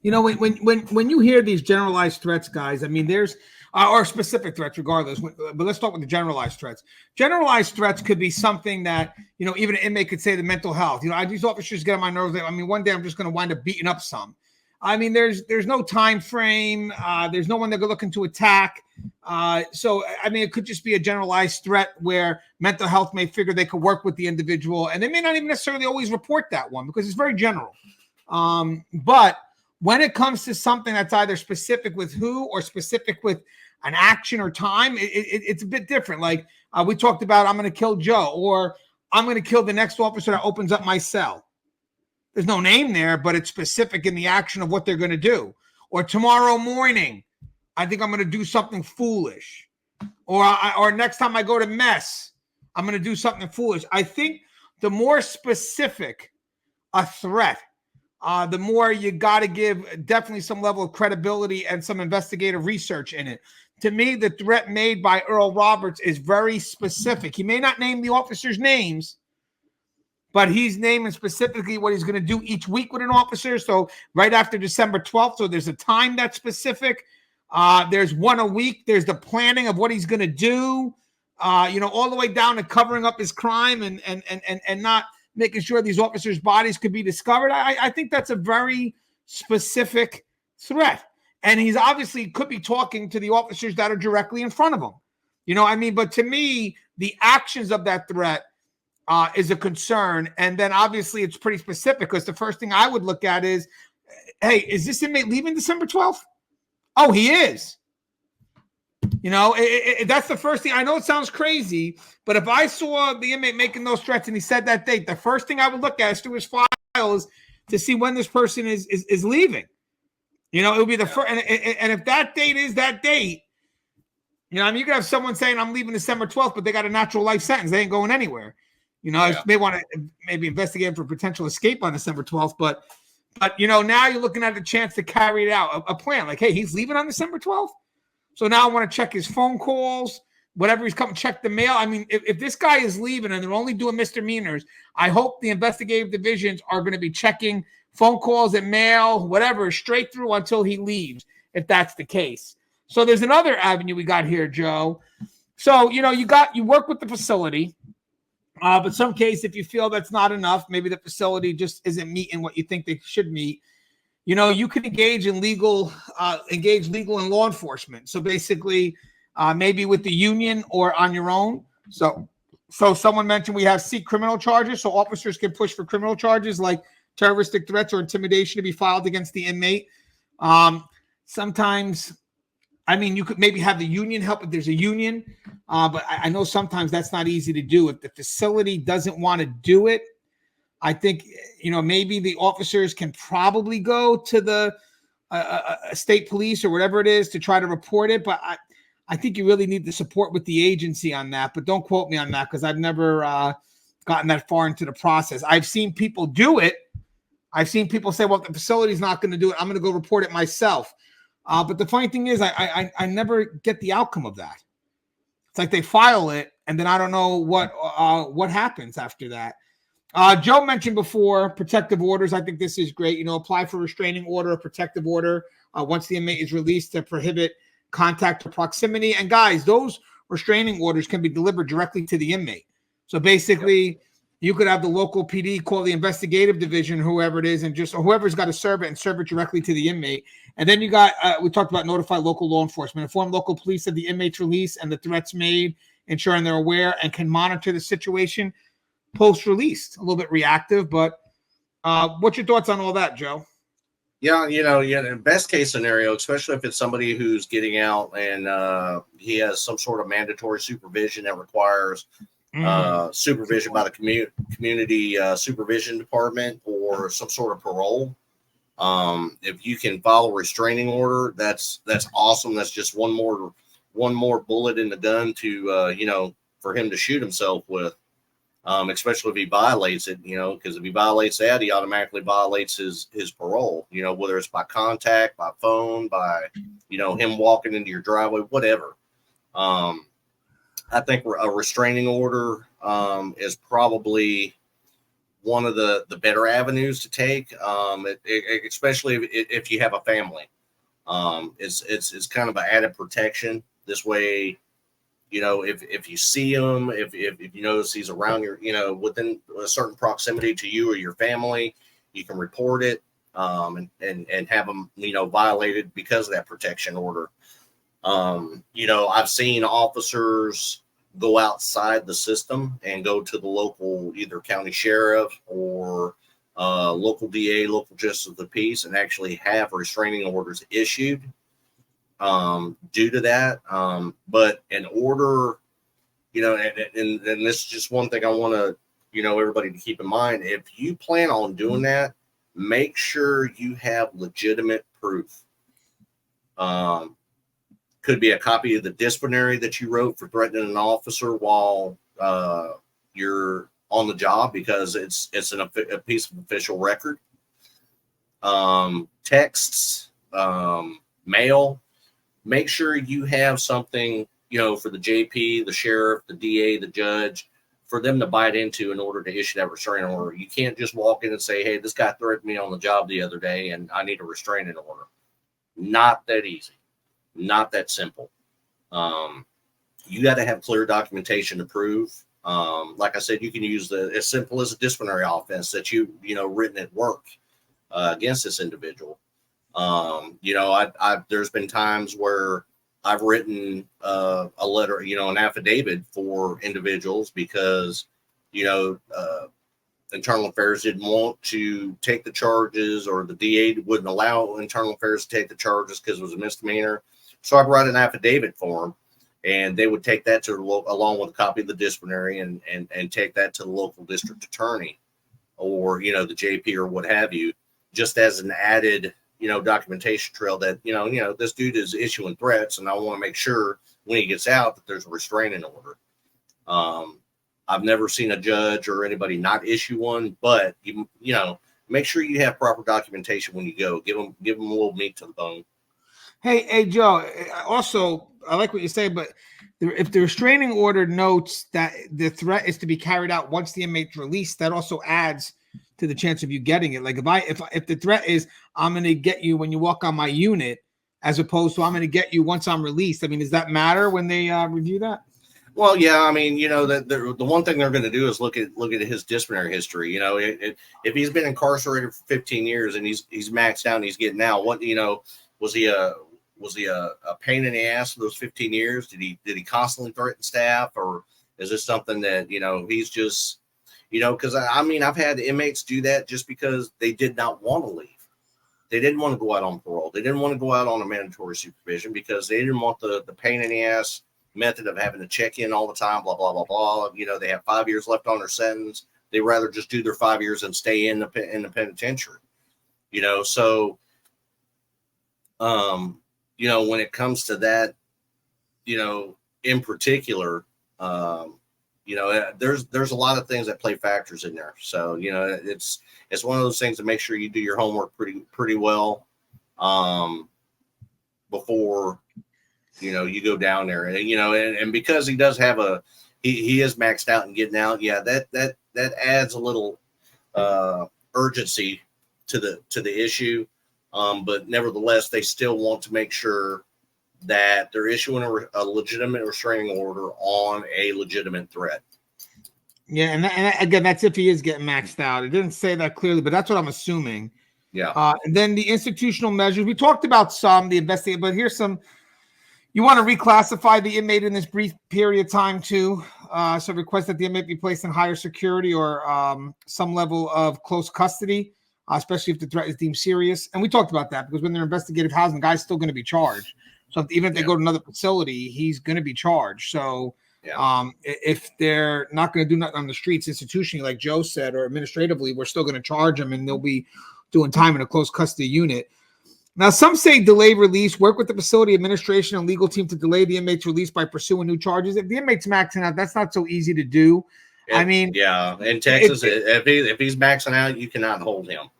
A: when you hear these generalized threats, guys, I mean, there's or specific threats, regardless. But let's start with the generalized threats. Generalized threats could be something that, you know, even an inmate could say the mental health. You know, these officers get on my nerves. I mean, one day I'm just going to wind up beating up some. I mean, there's no time frame. There's no one they're looking to attack. So, I mean, it could just be a generalized threat where mental health may figure they could work with the individual, and they may not even necessarily always report that one because it's very general. But when it comes to something that's either specific with who or specific with an action or time, it's a bit different. Like we talked about, I'm going to kill Joe, or I'm going to kill the next officer that opens up my cell. There's no name there, but it's specific in the action of what they're going to do. Or tomorrow morning, I think I'm going to do something foolish. Or next time I go to mess, I'm going to do something foolish. I think the more specific a threat, the more you got to give definitely some level of credibility and some investigative research in it. To me, the threat made by Earl Roberts is very specific. He may not name the officers' names, but he's naming specifically what he's going to do each week with an officer. So right after December 12th, so there's a time that's specific. There's one a week. There's the planning of what he's going to do, you know, all the way down to covering up his crime and not making sure these officers' bodies could be discovered. I think that's a very specific threat. And he's obviously could be talking to the officers that are directly in front of him. You know what I mean? But to me, the actions of that threat is a concern. And then obviously it's pretty specific because the first thing I would look at is, hey, is this inmate leaving December 12th? Oh, he is. You know, that's the first thing. I know it sounds crazy, but if I saw the inmate making those threats and he said that date, the first thing I would look at is through his files to see when this person is leaving. You know, it would be the first. And if that date is that date, you know, I mean, you could have someone saying, I'm leaving December 12th, but they got a natural life sentence. They ain't going anywhere. You know, they want to maybe investigate for potential escape on December 12th. But, you know, now you're looking at the chance to carry it out, a plan. Like, hey, he's leaving on December 12th. So now I want to check his phone calls, whatever he's coming, check the mail. I mean, if this guy is leaving and they're only doing misdemeanors, I hope the investigative divisions are going to be checking phone calls and mail, whatever, straight through until he leaves, if that's the case. So there's another avenue we got here, Joe. So, you know, you work with the facility, but some case, if you feel that's not enough, maybe the facility just isn't meeting what you think they should meet. You know, you can engage legal and law enforcement. So basically, maybe with the union or on your own. So someone mentioned we have seek criminal charges. So officers can push for criminal charges like terroristic threats or intimidation to be filed against the inmate. Sometimes, I mean, you could maybe have the union help if there's a union. But I know sometimes that's not easy to do. If the facility doesn't want to do it, I think, you know, maybe the officers can probably go to the state police or whatever it is to try to report it. But I think you really need the support with the agency on that. But don't quote me on that because I've never gotten that far into the process. I've seen people do it. I've seen people say, well, if the facility's not going to do it, I'm going to go report it myself. But the funny thing is I never get the outcome of that. It's like they file it and then I don't know what happens after that. Joe mentioned before protective orders. I think this is great. You know, apply for restraining order or protective order once the inmate is released to prohibit contact or proximity. And guys, those restraining orders can be delivered directly to the inmate. So basically, you could have the local PD call the investigative division, whoever it is, and just whoever's got to serve it and serve it directly to the inmate. And then you got, we talked about notify local law enforcement, inform local police of the inmate's release and the threats made, ensuring they're aware and can monitor the situation post-release. A little bit reactive, but what's your thoughts on all that, Joe?
B: Yeah, the best case scenario, especially if it's somebody who's getting out and he has some sort of mandatory supervision that requires supervision by the community supervision department or some sort of parole. If you can follow restraining order, that's awesome. That's just one more bullet in the gun to for him to shoot himself with. Especially if he violates it, because if he violates that, he automatically violates his parole, whether it's by contact, by phone, by, him walking into your driveway, whatever. I think a restraining order is probably one of the better avenues to take, especially if you have a family. It's kind of an added protection. This way, if you see him, if you notice he's around your, within a certain proximity to you or your family, you can report it and have them, violated because of that protection order. I've seen officers go outside the system and go to the local, either county sheriff or local DA, local justice of the peace, and actually have restraining orders issued due to that. But in order, and this is just one thing I want to, everybody to keep in mind. If you plan on doing that, make sure you have legitimate proof. Could be a copy of the disciplinary that you wrote for threatening an officer while you're on the job, because it's a piece of official record. Texts, mail. Make sure you have something, for the JP, the sheriff, the DA, the judge, for them to bite into in order to issue that restraining order. You can't just walk in and say, hey, this guy threatened me on the job the other day and I need a restraining order. Not that easy. Not that simple. You got to have clear documentation to prove. Like I said, you can use as simple as a disciplinary offense that written at work against this individual. There's been times where I've written a letter, an affidavit for individuals because, internal affairs didn't want to take the charges, or the DA wouldn't allow internal affairs to take the charges because it was a misdemeanor. So I brought an affidavit for them, and they would take that along with a copy of the disciplinary and take that to the local district attorney or, the JP or what have you, just as an added, documentation trail that, this dude is issuing threats, and I want to make sure when he gets out that there's a restraining order. I've never seen a judge or anybody not issue one, but make sure you have proper documentation when you go. Give them a little meat to the bone.
A: Hey, Joe. Also, I like what you say, but if the restraining order notes that the threat is to be carried out once the inmate's released, that also adds to the chance of you getting it. Like if the threat is I'm going to get you when you walk on my unit, as opposed to I'm going to get you once I'm released. I mean, does that matter when they review that?
B: Well, yeah. I mean, the one thing they're going to do is look at his disciplinary history. If he's been incarcerated for 15 years and he's maxed out and he's getting out, what was he a pain in the ass for those 15 years? Did he constantly threaten staff, or is this something that he's just because I've had inmates do that just because they did not want to leave. They didn't want to go out on parole. They didn't want to go out on a mandatory supervision because they didn't want the pain in the ass method of having to check in all the time, blah, blah, blah, blah. They have 5 years left on their sentence. They rather just do their 5 years and stay in the penitentiary, so, when it comes to that, in particular, there's a lot of things that play factors in there. So, it's one of those things to make sure you do your homework pretty well, before, you go down there and because he does have he is maxed out and getting out. Yeah. That adds a little, urgency to the issue. But nevertheless, they still want to make sure that they're issuing a legitimate restraining order on a legitimate threat.
A: Yeah, and again, that's if he is getting maxed out. It didn't say that clearly, but that's what I'm assuming.
B: Yeah.
A: And then the institutional measures. We talked about the investigate, but here's some. You want to reclassify the inmate in this brief period of time too. So request that the inmate be placed in higher security or some level of close custody. especially if the threat is deemed serious. And we talked about that because when they're investigative housing, the guy's still going to be charged. So even if they go to another facility, he's going to be charged. So if they're not going to do nothing on the streets institutionally, like Joe said, or administratively, we're still going to charge them, and they'll be doing time in a close custody unit. Now, some say delay release, work with the facility administration and legal team to delay the inmate's release by pursuing new charges. If the inmate's maxing out, that's not so easy to do. I mean,
B: in Texas, if he's maxing out, you cannot hold him.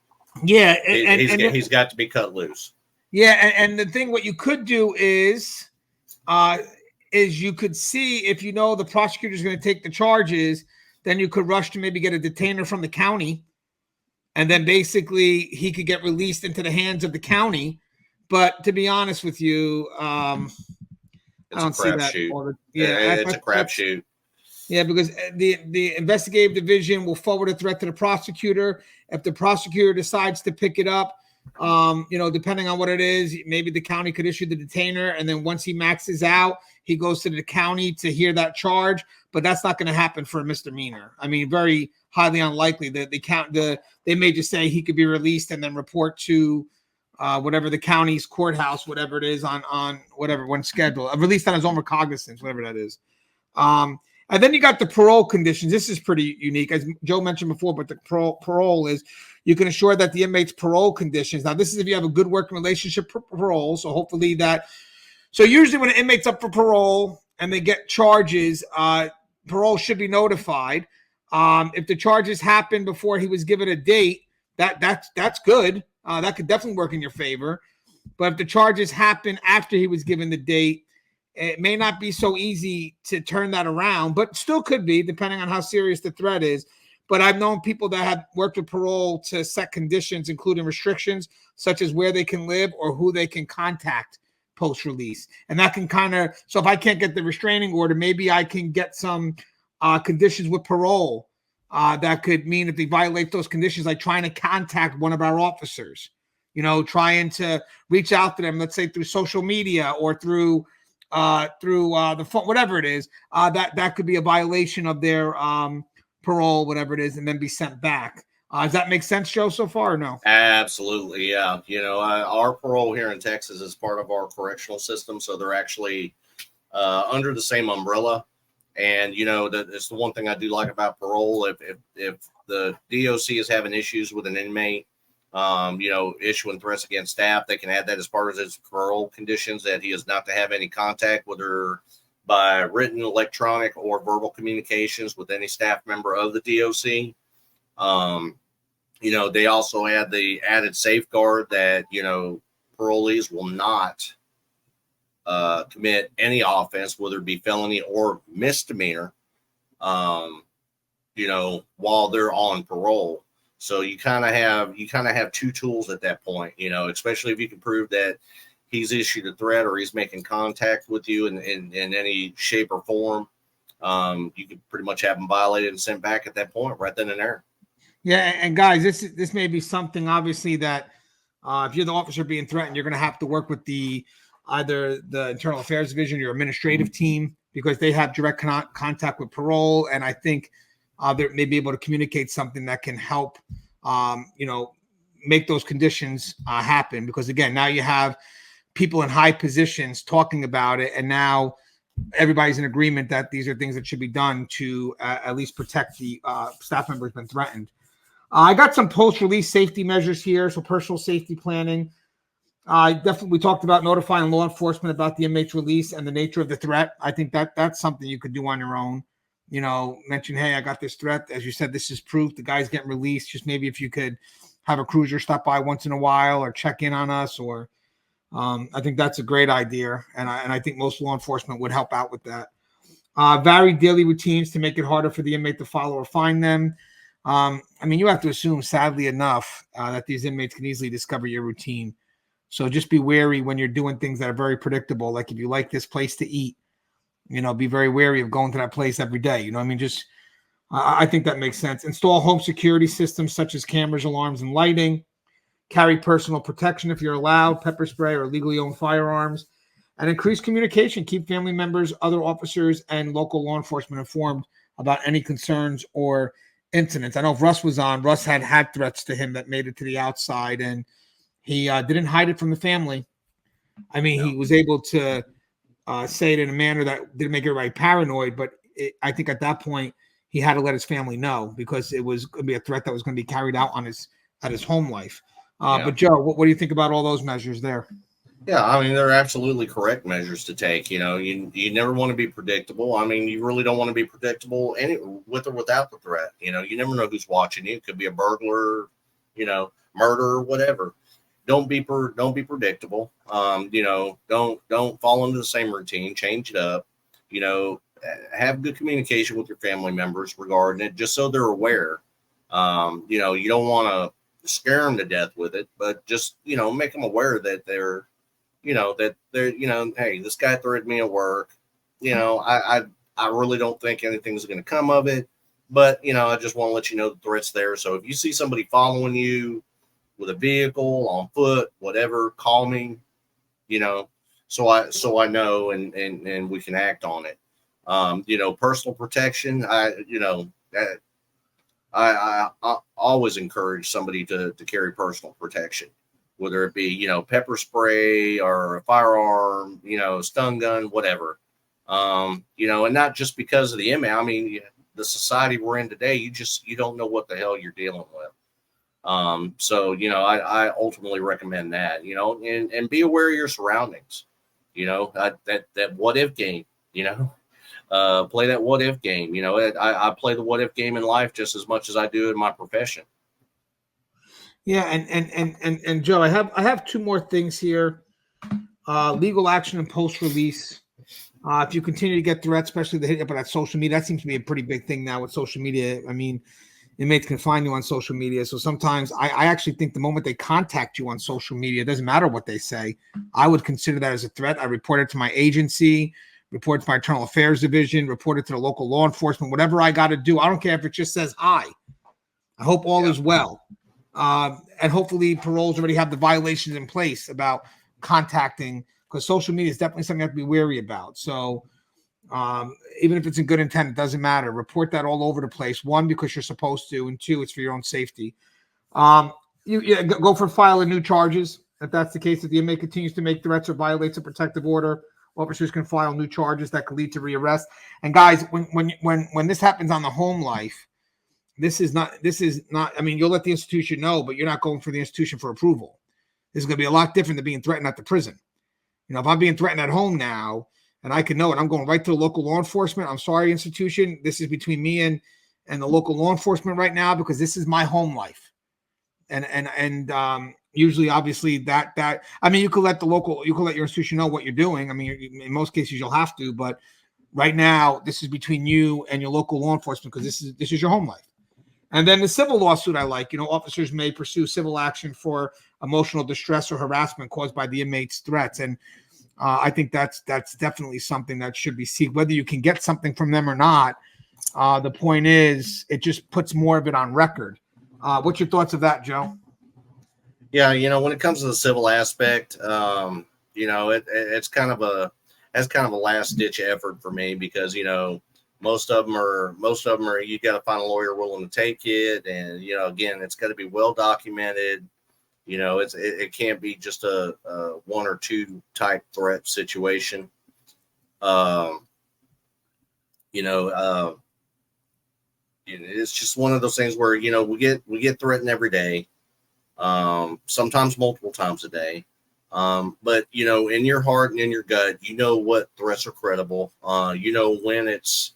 A: Yeah,
B: he's got to be cut loose.
A: Yeah, and the thing, what you could do is you could see if you know the prosecutor's going to take the charges, then you could rush to maybe get a detainer from the county, and then basically he could get released into the hands of the county. But to be honest with you, I don't see that.
B: It's a crapshoot.
A: Yeah, because the investigative division will forward a threat to the prosecutor. If the prosecutor decides to pick it up, depending on what it is, maybe the county could issue the detainer, and then once he maxes out, he goes to the county to hear that charge. But that's not going to happen for a misdemeanor. I mean, very highly unlikely that they may just say he could be released and then report to whatever the county's courthouse, whatever it is on whatever one schedule, released on his own recognizance, whatever that is. And then you got the parole conditions. This is pretty unique, as Joe mentioned before, but the parole is you can assure that the inmate's parole conditions. Now, this is if you have a good working relationship for parole. So hopefully that. So usually when an inmate's up for parole and they get charges, parole should be notified. If the charges happen before he was given a date, that's good. That could definitely work in your favor. But if the charges happen after he was given the date, it may not be so easy to turn that around, but still could be, depending on how serious the threat is. But I've known people that have worked with parole to set conditions, including restrictions, such as where they can live or who they can contact post-release. And that can so if I can't get the restraining order, maybe I can get some conditions with parole that could mean if they violate those conditions, like trying to contact one of our officers, trying to reach out to them, let's say through social media or through the phone, whatever it is, that could be a violation of their parole, whatever it is, and then be sent back. Does that make sense, Joe, so far or no?
B: Absolutely, yeah. Our parole here in Texas is part of our correctional system, so they're actually under the same umbrella. And that's the one thing I do like about parole. If the DOC is having issues with an inmate, issuing threats against staff, they can add that as part of his parole conditions, that he is not to have any contact, whether by written, electronic, or verbal communications with any staff member of the DOC. They also add the added safeguard that, parolees will not commit any offense, whether it be felony or misdemeanor, while they're on parole. So you kind of have two tools at that point, especially if you can prove that he's issued a threat or he's making contact with you in any shape or form. You could pretty much have him violated and sent back at that point, right then and there.
A: Yeah, and guys, this may be something obviously that if you're the officer being threatened, you're going to have to work with either the Internal Affairs Division or your administrative team, because they have direct contact with parole, and I think they may be able to communicate something that can help, make those conditions happen. Because again, now you have people in high positions talking about it, and now everybody's in agreement that these are things that should be done to at least protect the staff member who's been threatened. I got some post-release safety measures here. So personal safety planning. We talked about notifying law enforcement about the inmate's release and the nature of the threat. I think that's something you could do on your own. Mention, hey, I got this threat. As you said, this is proof the guy's getting released. Just maybe if you could have a cruiser stop by once in a while or check in on us, or I think that's a great idea. And I think most law enforcement would help out with that. Varied daily routines to make it harder for the inmate to follow or find them. You have to assume, sadly enough, that these inmates can easily discover your routine. So just be wary when you're doing things that are very predictable. Like if you like this place to eat, be very wary of going to that place every day. I think that makes sense. Install home security systems such as cameras, alarms, and lighting. Carry personal protection if you're allowed, pepper spray or legally owned firearms. And increase communication. Keep family members, other officers, and local law enforcement informed about any concerns or incidents. I know if Russ was on, Russ had threats to him that made it to the outside, and he didn't hide it from the family. I mean, he was able to say it in a manner that didn't make everybody paranoid, but I think at that point he had to let his family know because it was going to be a threat that was going to be carried out on his home life. But Joe, what do you think about all those measures there?
B: Yeah, I mean, they're absolutely correct measures to take. You know, you never want to be predictable. I mean, you really don't want to be predictable with or without the threat. You know, you never know who's watching you. It could be a burglar, you know, murder, whatever. Don't be predictable. You know, don't fall into the same routine. Change it up. You know, have good communication with your family members regarding it, just so they're aware. You know, you don't want to scare them to death with it, but just, you know, make them aware that they're, hey, this guy threatened me at work. You know, I really don't think anything's going to come of it, but, you know, I just want to let you know the threat's there. So if you see somebody following you with a vehicle, on foot, whatever, call me, you know, so I know and we can act on it. You know, personal protection. I always encourage somebody to carry personal protection, whether it be, you know, pepper spray or a firearm, you know, stun gun, whatever. You know, and not just because of the inmate. I mean, the society we're in today, you don't know what the hell you're dealing with. So, you know, I ultimately recommend that, you know, and be aware of your surroundings, you know, that what if game, you know, play that what if game, you know, I play the what if game in life just as much as I do in my profession.
A: Yeah. And Joe, I have two more things here. Legal action and post release. If you continue to get threats, especially the hit up on that social media, that seems to be a pretty big thing now with social media. I mean, inmates can find you on social media. So sometimes I actually think the moment they contact you on social media, it doesn't matter what they say. I would consider that as a threat. I report it to my agency, report it to my internal affairs division, report it to the local law enforcement, whatever I got to do. I don't care if it just says hi. I hope all is well. And hopefully paroles already have the violations in place about contacting, because social media is definitely something you have to be wary about. So even if it's in good intent, it doesn't matter. Report that all over the place. One, because you're supposed to, and two, it's for your own safety. You go for filing new charges. If that's the case, if the inmate continues to make threats or violates a protective order, officers can file new charges that could lead to rearrest. And guys, when this happens on the home life, this is not. I mean, you'll let the institution know, but you're not going for the institution for approval. This is going to be a lot different than being threatened at the prison. You know, if I'm being threatened at home now, and I can know it, I'm going right to the local law enforcement. I'm sorry, institution. This is between me and the local law enforcement right now, because this is my home life. And usually, obviously, that I mean, you could let your institution know what you're doing. I mean, in most cases, you'll have to, but right now, this is between you and your local law enforcement, because this is your home life. And then the civil lawsuit, I like, you know, officers may pursue civil action for emotional distress or harassment caused by the inmate's threats. And I think that's definitely something that should be seen, whether you can get something from them or not. The point is, it just puts more of it on record. What's your thoughts of that, Joe?
B: Yeah, you know, when it comes to the civil aspect, you know, it's kind of a last ditch effort for me, because, you know, most of them are you got to find a lawyer willing to take it, and, you know, again, it's got to be well documented. You know, it can't be just a one or two type threat situation. You know, it's just one of those things where, you know, we get threatened every day, sometimes multiple times a day. But, you know, in your heart and in your gut, you know what threats are credible. You know when it's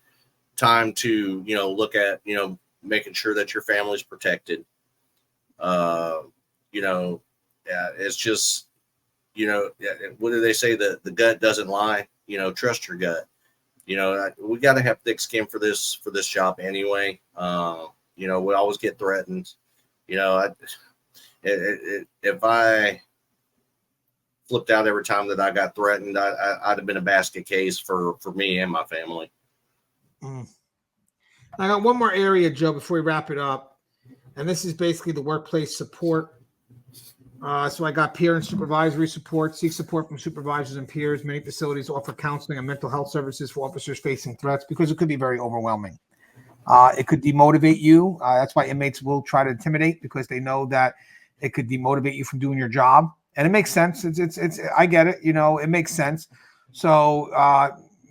B: time to, you know, look at, you know, making sure that your family's protected. You know, it's just, you know, what do they say? The gut doesn't lie. You know, trust your gut. You know, we got to have thick skin for this job anyway. You know, we always get threatened. You know, if I flipped out every time that I got threatened, I'd have been a basket case for me and my family.
A: I got one more area, Joe, before we wrap it up. And this is basically the workplace support. So I got peer and supervisory support, seek support from supervisors and peers. Many facilities offer counseling and mental health services for officers facing threats, because it could be very overwhelming. It could demotivate you. That's why inmates will try to intimidate, because they know that it could demotivate you from doing your job. And it makes sense. It's I get it. It makes sense. So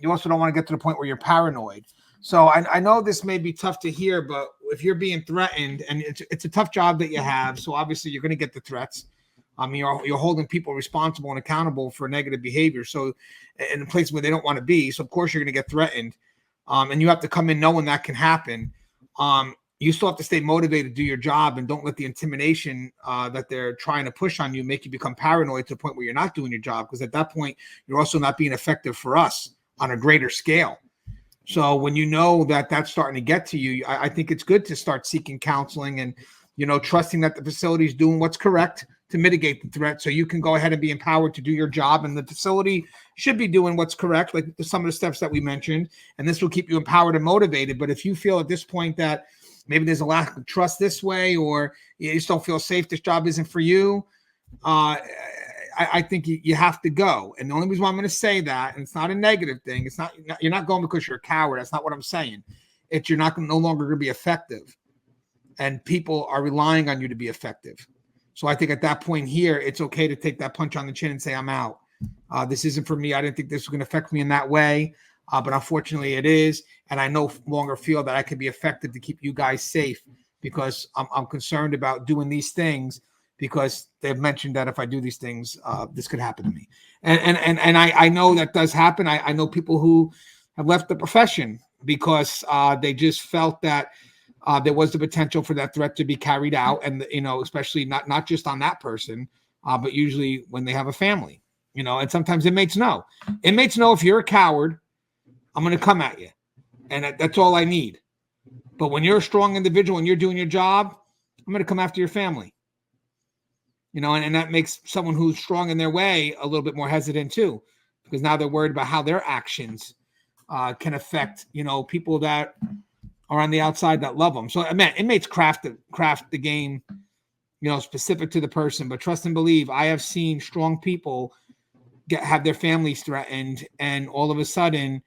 A: you also don't want to get to the point where you're paranoid. So I know this may be tough to hear, but if you're being threatened, and it's a tough job that you have, so obviously you're going to get the threats. You're holding people responsible and accountable for negative behavior. So in a place where they don't want to be, so of course you're going to get threatened. And you have to come in knowing that can happen. You still have to stay motivated to do your job, and don't let the intimidation that they're trying to push on you make you become paranoid to the point where you're not doing your job, because at that point, you're also not being effective for us on a greater scale. So when you know that that's starting to get to you, I think it's good to start seeking counseling and, trusting that the facility is doing what's correct to mitigate the threat, so you can go ahead and be empowered to do your job. And the facility should be doing what's correct, like some of the steps that we mentioned, and this will keep you empowered and motivated. But if you feel at this point that maybe there's a lack of trust this way, or you just don't feel safe, this job isn't for you, I think you have to go. And the only reason why I'm going to say that, and it's not a negative thing, it's not, you're not going because you're a coward. That's not what I'm saying. It's you're no longer going to be effective, and people are relying on you to be effective. So I think at that point here, it's okay to take that punch on the chin and say, I'm out. This isn't for me. I didn't think this was going to affect me in that way. But unfortunately it is. And I no longer feel that I can be effective to keep you guys safe, because I'm concerned about doing these things, because they've mentioned that if I do these things, this could happen to me. And I know that does happen. I know people who have left the profession because they just felt that there was the potential for that threat to be carried out. And, especially not just on that person, but usually when they have a family, and sometimes inmates know. Inmates know if you're a coward, I'm going to come at you. And that's all I need. But when you're a strong individual and you're doing your job, I'm going to come after your family. And that makes someone who's strong in their way a little bit more hesitant too, because now they're worried about how their actions can affect, people that are on the outside that love them. So, man, inmates craft the game, specific to the person. But trust and believe, I have seen strong people have their families threatened, and all of a sudden,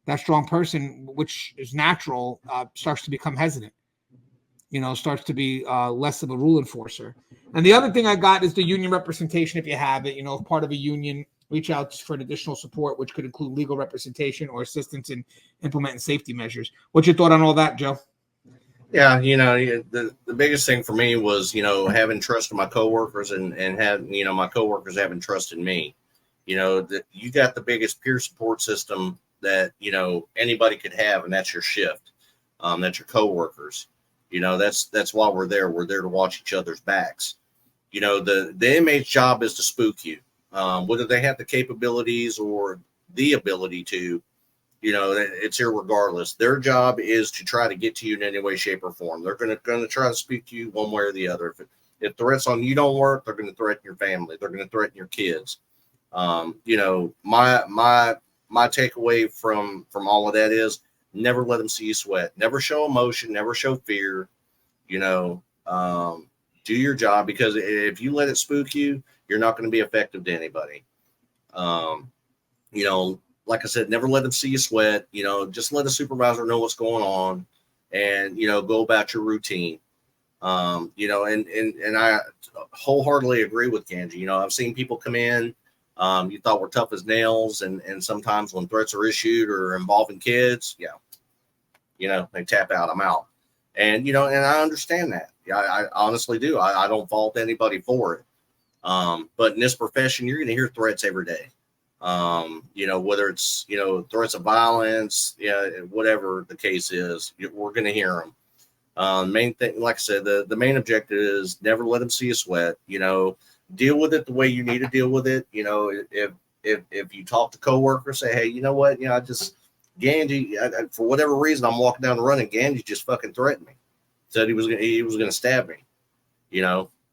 A: that strong person, which is natural, starts to become hesitant. Starts to be less of a rule enforcer. And the other thing I got is the union representation. If you have it, if part of a union, reach out for an additional support, which could include legal representation or assistance in implementing safety measures. What's your thought on all that, Joe?
B: Yeah, the biggest thing for me was, having trust in my coworkers and having, my coworkers having trust in me. That you got the biggest peer support system that, anybody could have, and that's your shift. That's your coworkers. That's why we're there. We're there to watch each other's backs. The inmate's job is to spook you. Whether they have the capabilities or the ability to, it's irregardless. Their job is to try to get to you in any way, shape, or form. They're going to try to speak to you one way or the other. If threats on you don't work, they're going to threaten your family. They're going to threaten your kids. My takeaway from all of that is never let them see you sweat. Never show emotion. Never show fear. Do your job, because if you let it spook you, you're not going to be effective to anybody. Like I said, never let them see you sweat. Just let a supervisor know what's going on, and go about your routine. And I wholeheartedly agree with Gangi. I've seen people come in, you thought were tough as nails, and sometimes when threats are issued or involving kids, they tap out. I'm out. And and I understand that. I honestly do. I don't fault anybody for it. But in this profession, you're going to hear threats every day. Whether it's, threats of violence, whatever the case is, we're going to hear them. Main thing, like I said, the main objective is never let them see you sweat. Deal with it the way you need to deal with it. If you talk to coworkers, say, hey, you know what? Gangi, for whatever reason, I'm walking down the run and Gangi just fucking threatened me. Said he was going to stab me.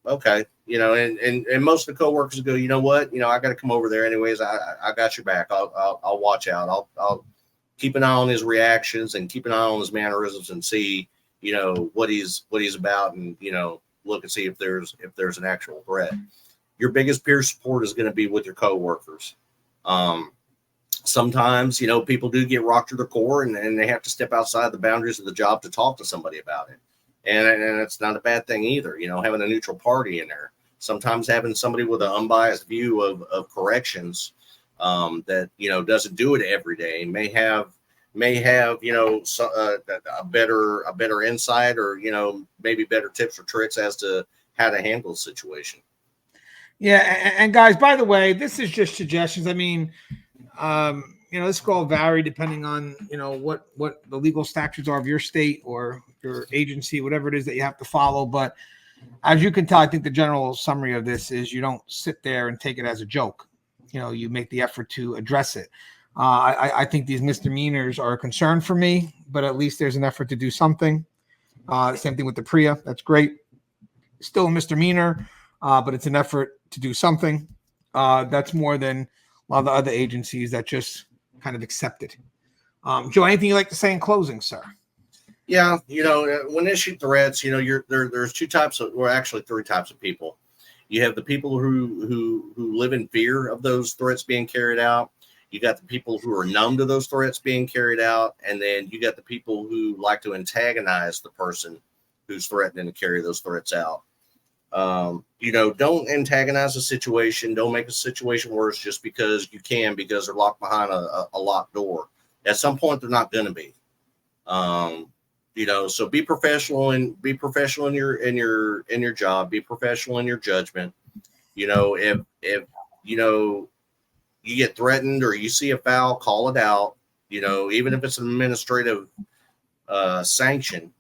B: Okay. And most of the coworkers go, you know what? I got to come over there anyways. I got your back. I'll watch out. I'll keep an eye on his reactions and keep an eye on his mannerisms and see, what he's about, and, look and see if there's an actual threat. Your biggest peer support is going to be with your coworkers. Sometimes, people do get rocked to the core, and they have to step outside the boundaries of the job to talk to somebody about it. And it's not a bad thing either, having a neutral party in there. Sometimes having somebody with an unbiased view of corrections that, doesn't do it every day may have, a better insight, or, maybe better tips or tricks as to how to handle the situation.
A: Yeah. And guys, by the way, this is just suggestions. I mean, this could all vary depending on, what the legal statutes are of your state or your agency, whatever it is that you have to follow. But as you can tell, I think the general summary of this is you don't sit there and take it as a joke. You make the effort to address it. I think these misdemeanors are a concern for me, but at least there's an effort to do something. Same thing with the PREA. That's great. Still a misdemeanor, but it's an effort to do something. That's more than a lot of the other agencies that just kind of accept it. Joe, anything you'd like to say in closing, sir?
B: Yeah, when issued threats, there's two types of, or actually three types of people. You have the people who live in fear of those threats being carried out. You got the people who are numb to those threats being carried out, and then you got the people who like to antagonize the person who's threatening to carry those threats out. Don't antagonize a situation. Don't make a situation worse just because you can, because they're locked behind a locked door. At some point, they're not going to be. So be professional in your job. Be professional in your judgment. If you get threatened or you see a foul, call it out. Even if it's an administrative sanction,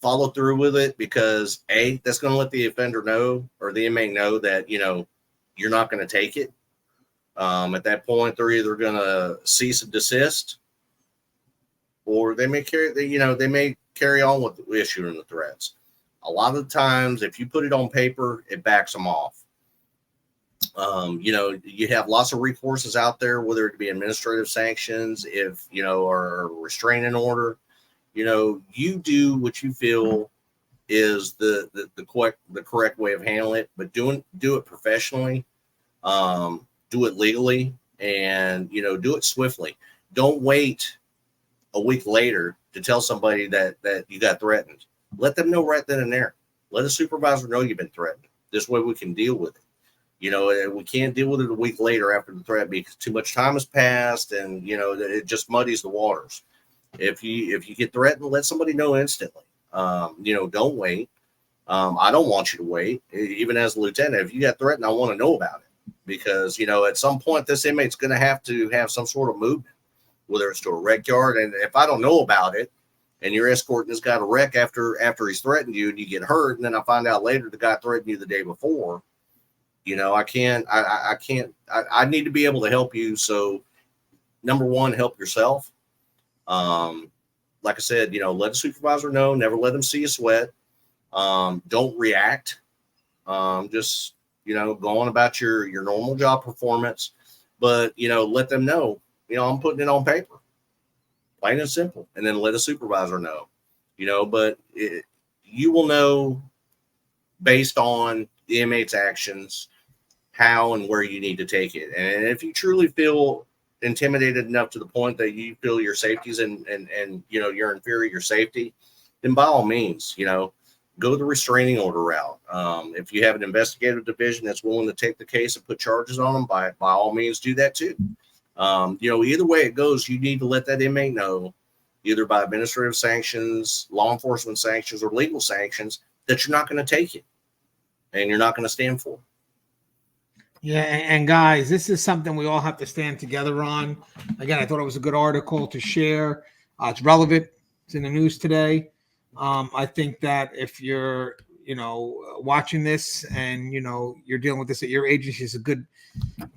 B: follow through with it, because that's going to let the offender know, or the inmate know, that you're not going to take it. At that point, they're either going to cease and desist, or they may carry on with issuing the threats. A lot of the times, if you put it on paper, it backs them off. You have lots of recourses out there, whether it be administrative sanctions, or a restraining order. You do what you feel is the correct way of handling it, but do it professionally, do it legally, and do it swiftly. Don't wait a week later to tell somebody that you got threatened. Let them know right then and there. Let a supervisor know you've been threatened. This way we can deal with it. We can't deal with it a week later after the threat, because too much time has passed, and it just muddies the waters. If you get threatened, let somebody know instantly. Don't wait. I don't want you to wait. Even as a lieutenant, if you got threatened, I want to know about it, because at some point this inmate's going to have some sort of movement, whether it's to a wreck yard. And if I don't know about it, and you're escorting this guy to wreck after he's threatened you, and you get hurt, and then I find out later the guy threatened you the day before, I can't. I need to be able to help you. So, number one, help yourself. Like I said, let a supervisor know. Never let them see you sweat. Don't react. Just go on about your normal job performance, but let them know. I'm putting it on paper, plain and simple, and then let a supervisor know. But you will know based on the inmate's actions how and where you need to take it. And if you truly feel intimidated enough to the point that you feel your safety's and you're in fear of your safety, then by all means, go the restraining order route. If you have an investigative division that's willing to take the case and put charges on them, by all means do that too. Either way it goes, you need to let that inmate know, either by administrative sanctions, law enforcement sanctions, or legal sanctions, that you're not going to take it and you're not going to stand for it.
A: Yeah, and guys, this is something we all have to stand together on. Again, I thought it was a good article to share. It's relevant. It's in the news today. I think that if you're, watching this and, you're dealing with this at your agency, is a good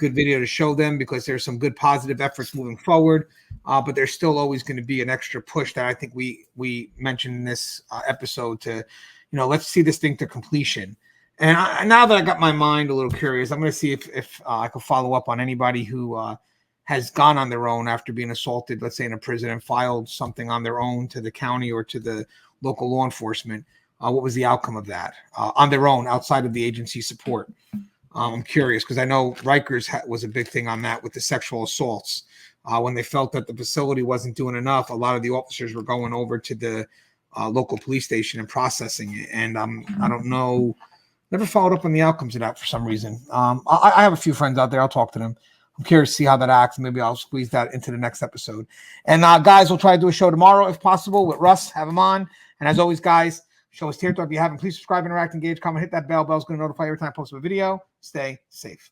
A: video to show them, because there's some good positive efforts moving forward. But there's still always going to be an extra push that I think we mentioned in this episode to, let's see this thing to completion. And now that I got my mind a little curious, I'm going to see if I can follow up on anybody who has gone on their own after being assaulted, let's say in a prison, and filed something on their own to the county or to the local law enforcement. What was the outcome of that on their own, outside of the agency support? I'm curious because I know Rikers was a big thing on that with the sexual assaults. When they felt that the facility wasn't doing enough, a lot of the officers were going over to the local police station and processing it. And I don't know, never followed up on the outcomes of that for some reason. I have a few friends out there. I'll talk to them. I'm curious to see how that acts. Maybe I'll squeeze that into the next episode. And guys, we'll try to do a show tomorrow if possible with Russ. Have him on. And as always, guys, show us Tear Talk. If you haven't, please subscribe, interact, engage, comment, hit that bell. Bell's going to notify you every time I post a video. Stay safe.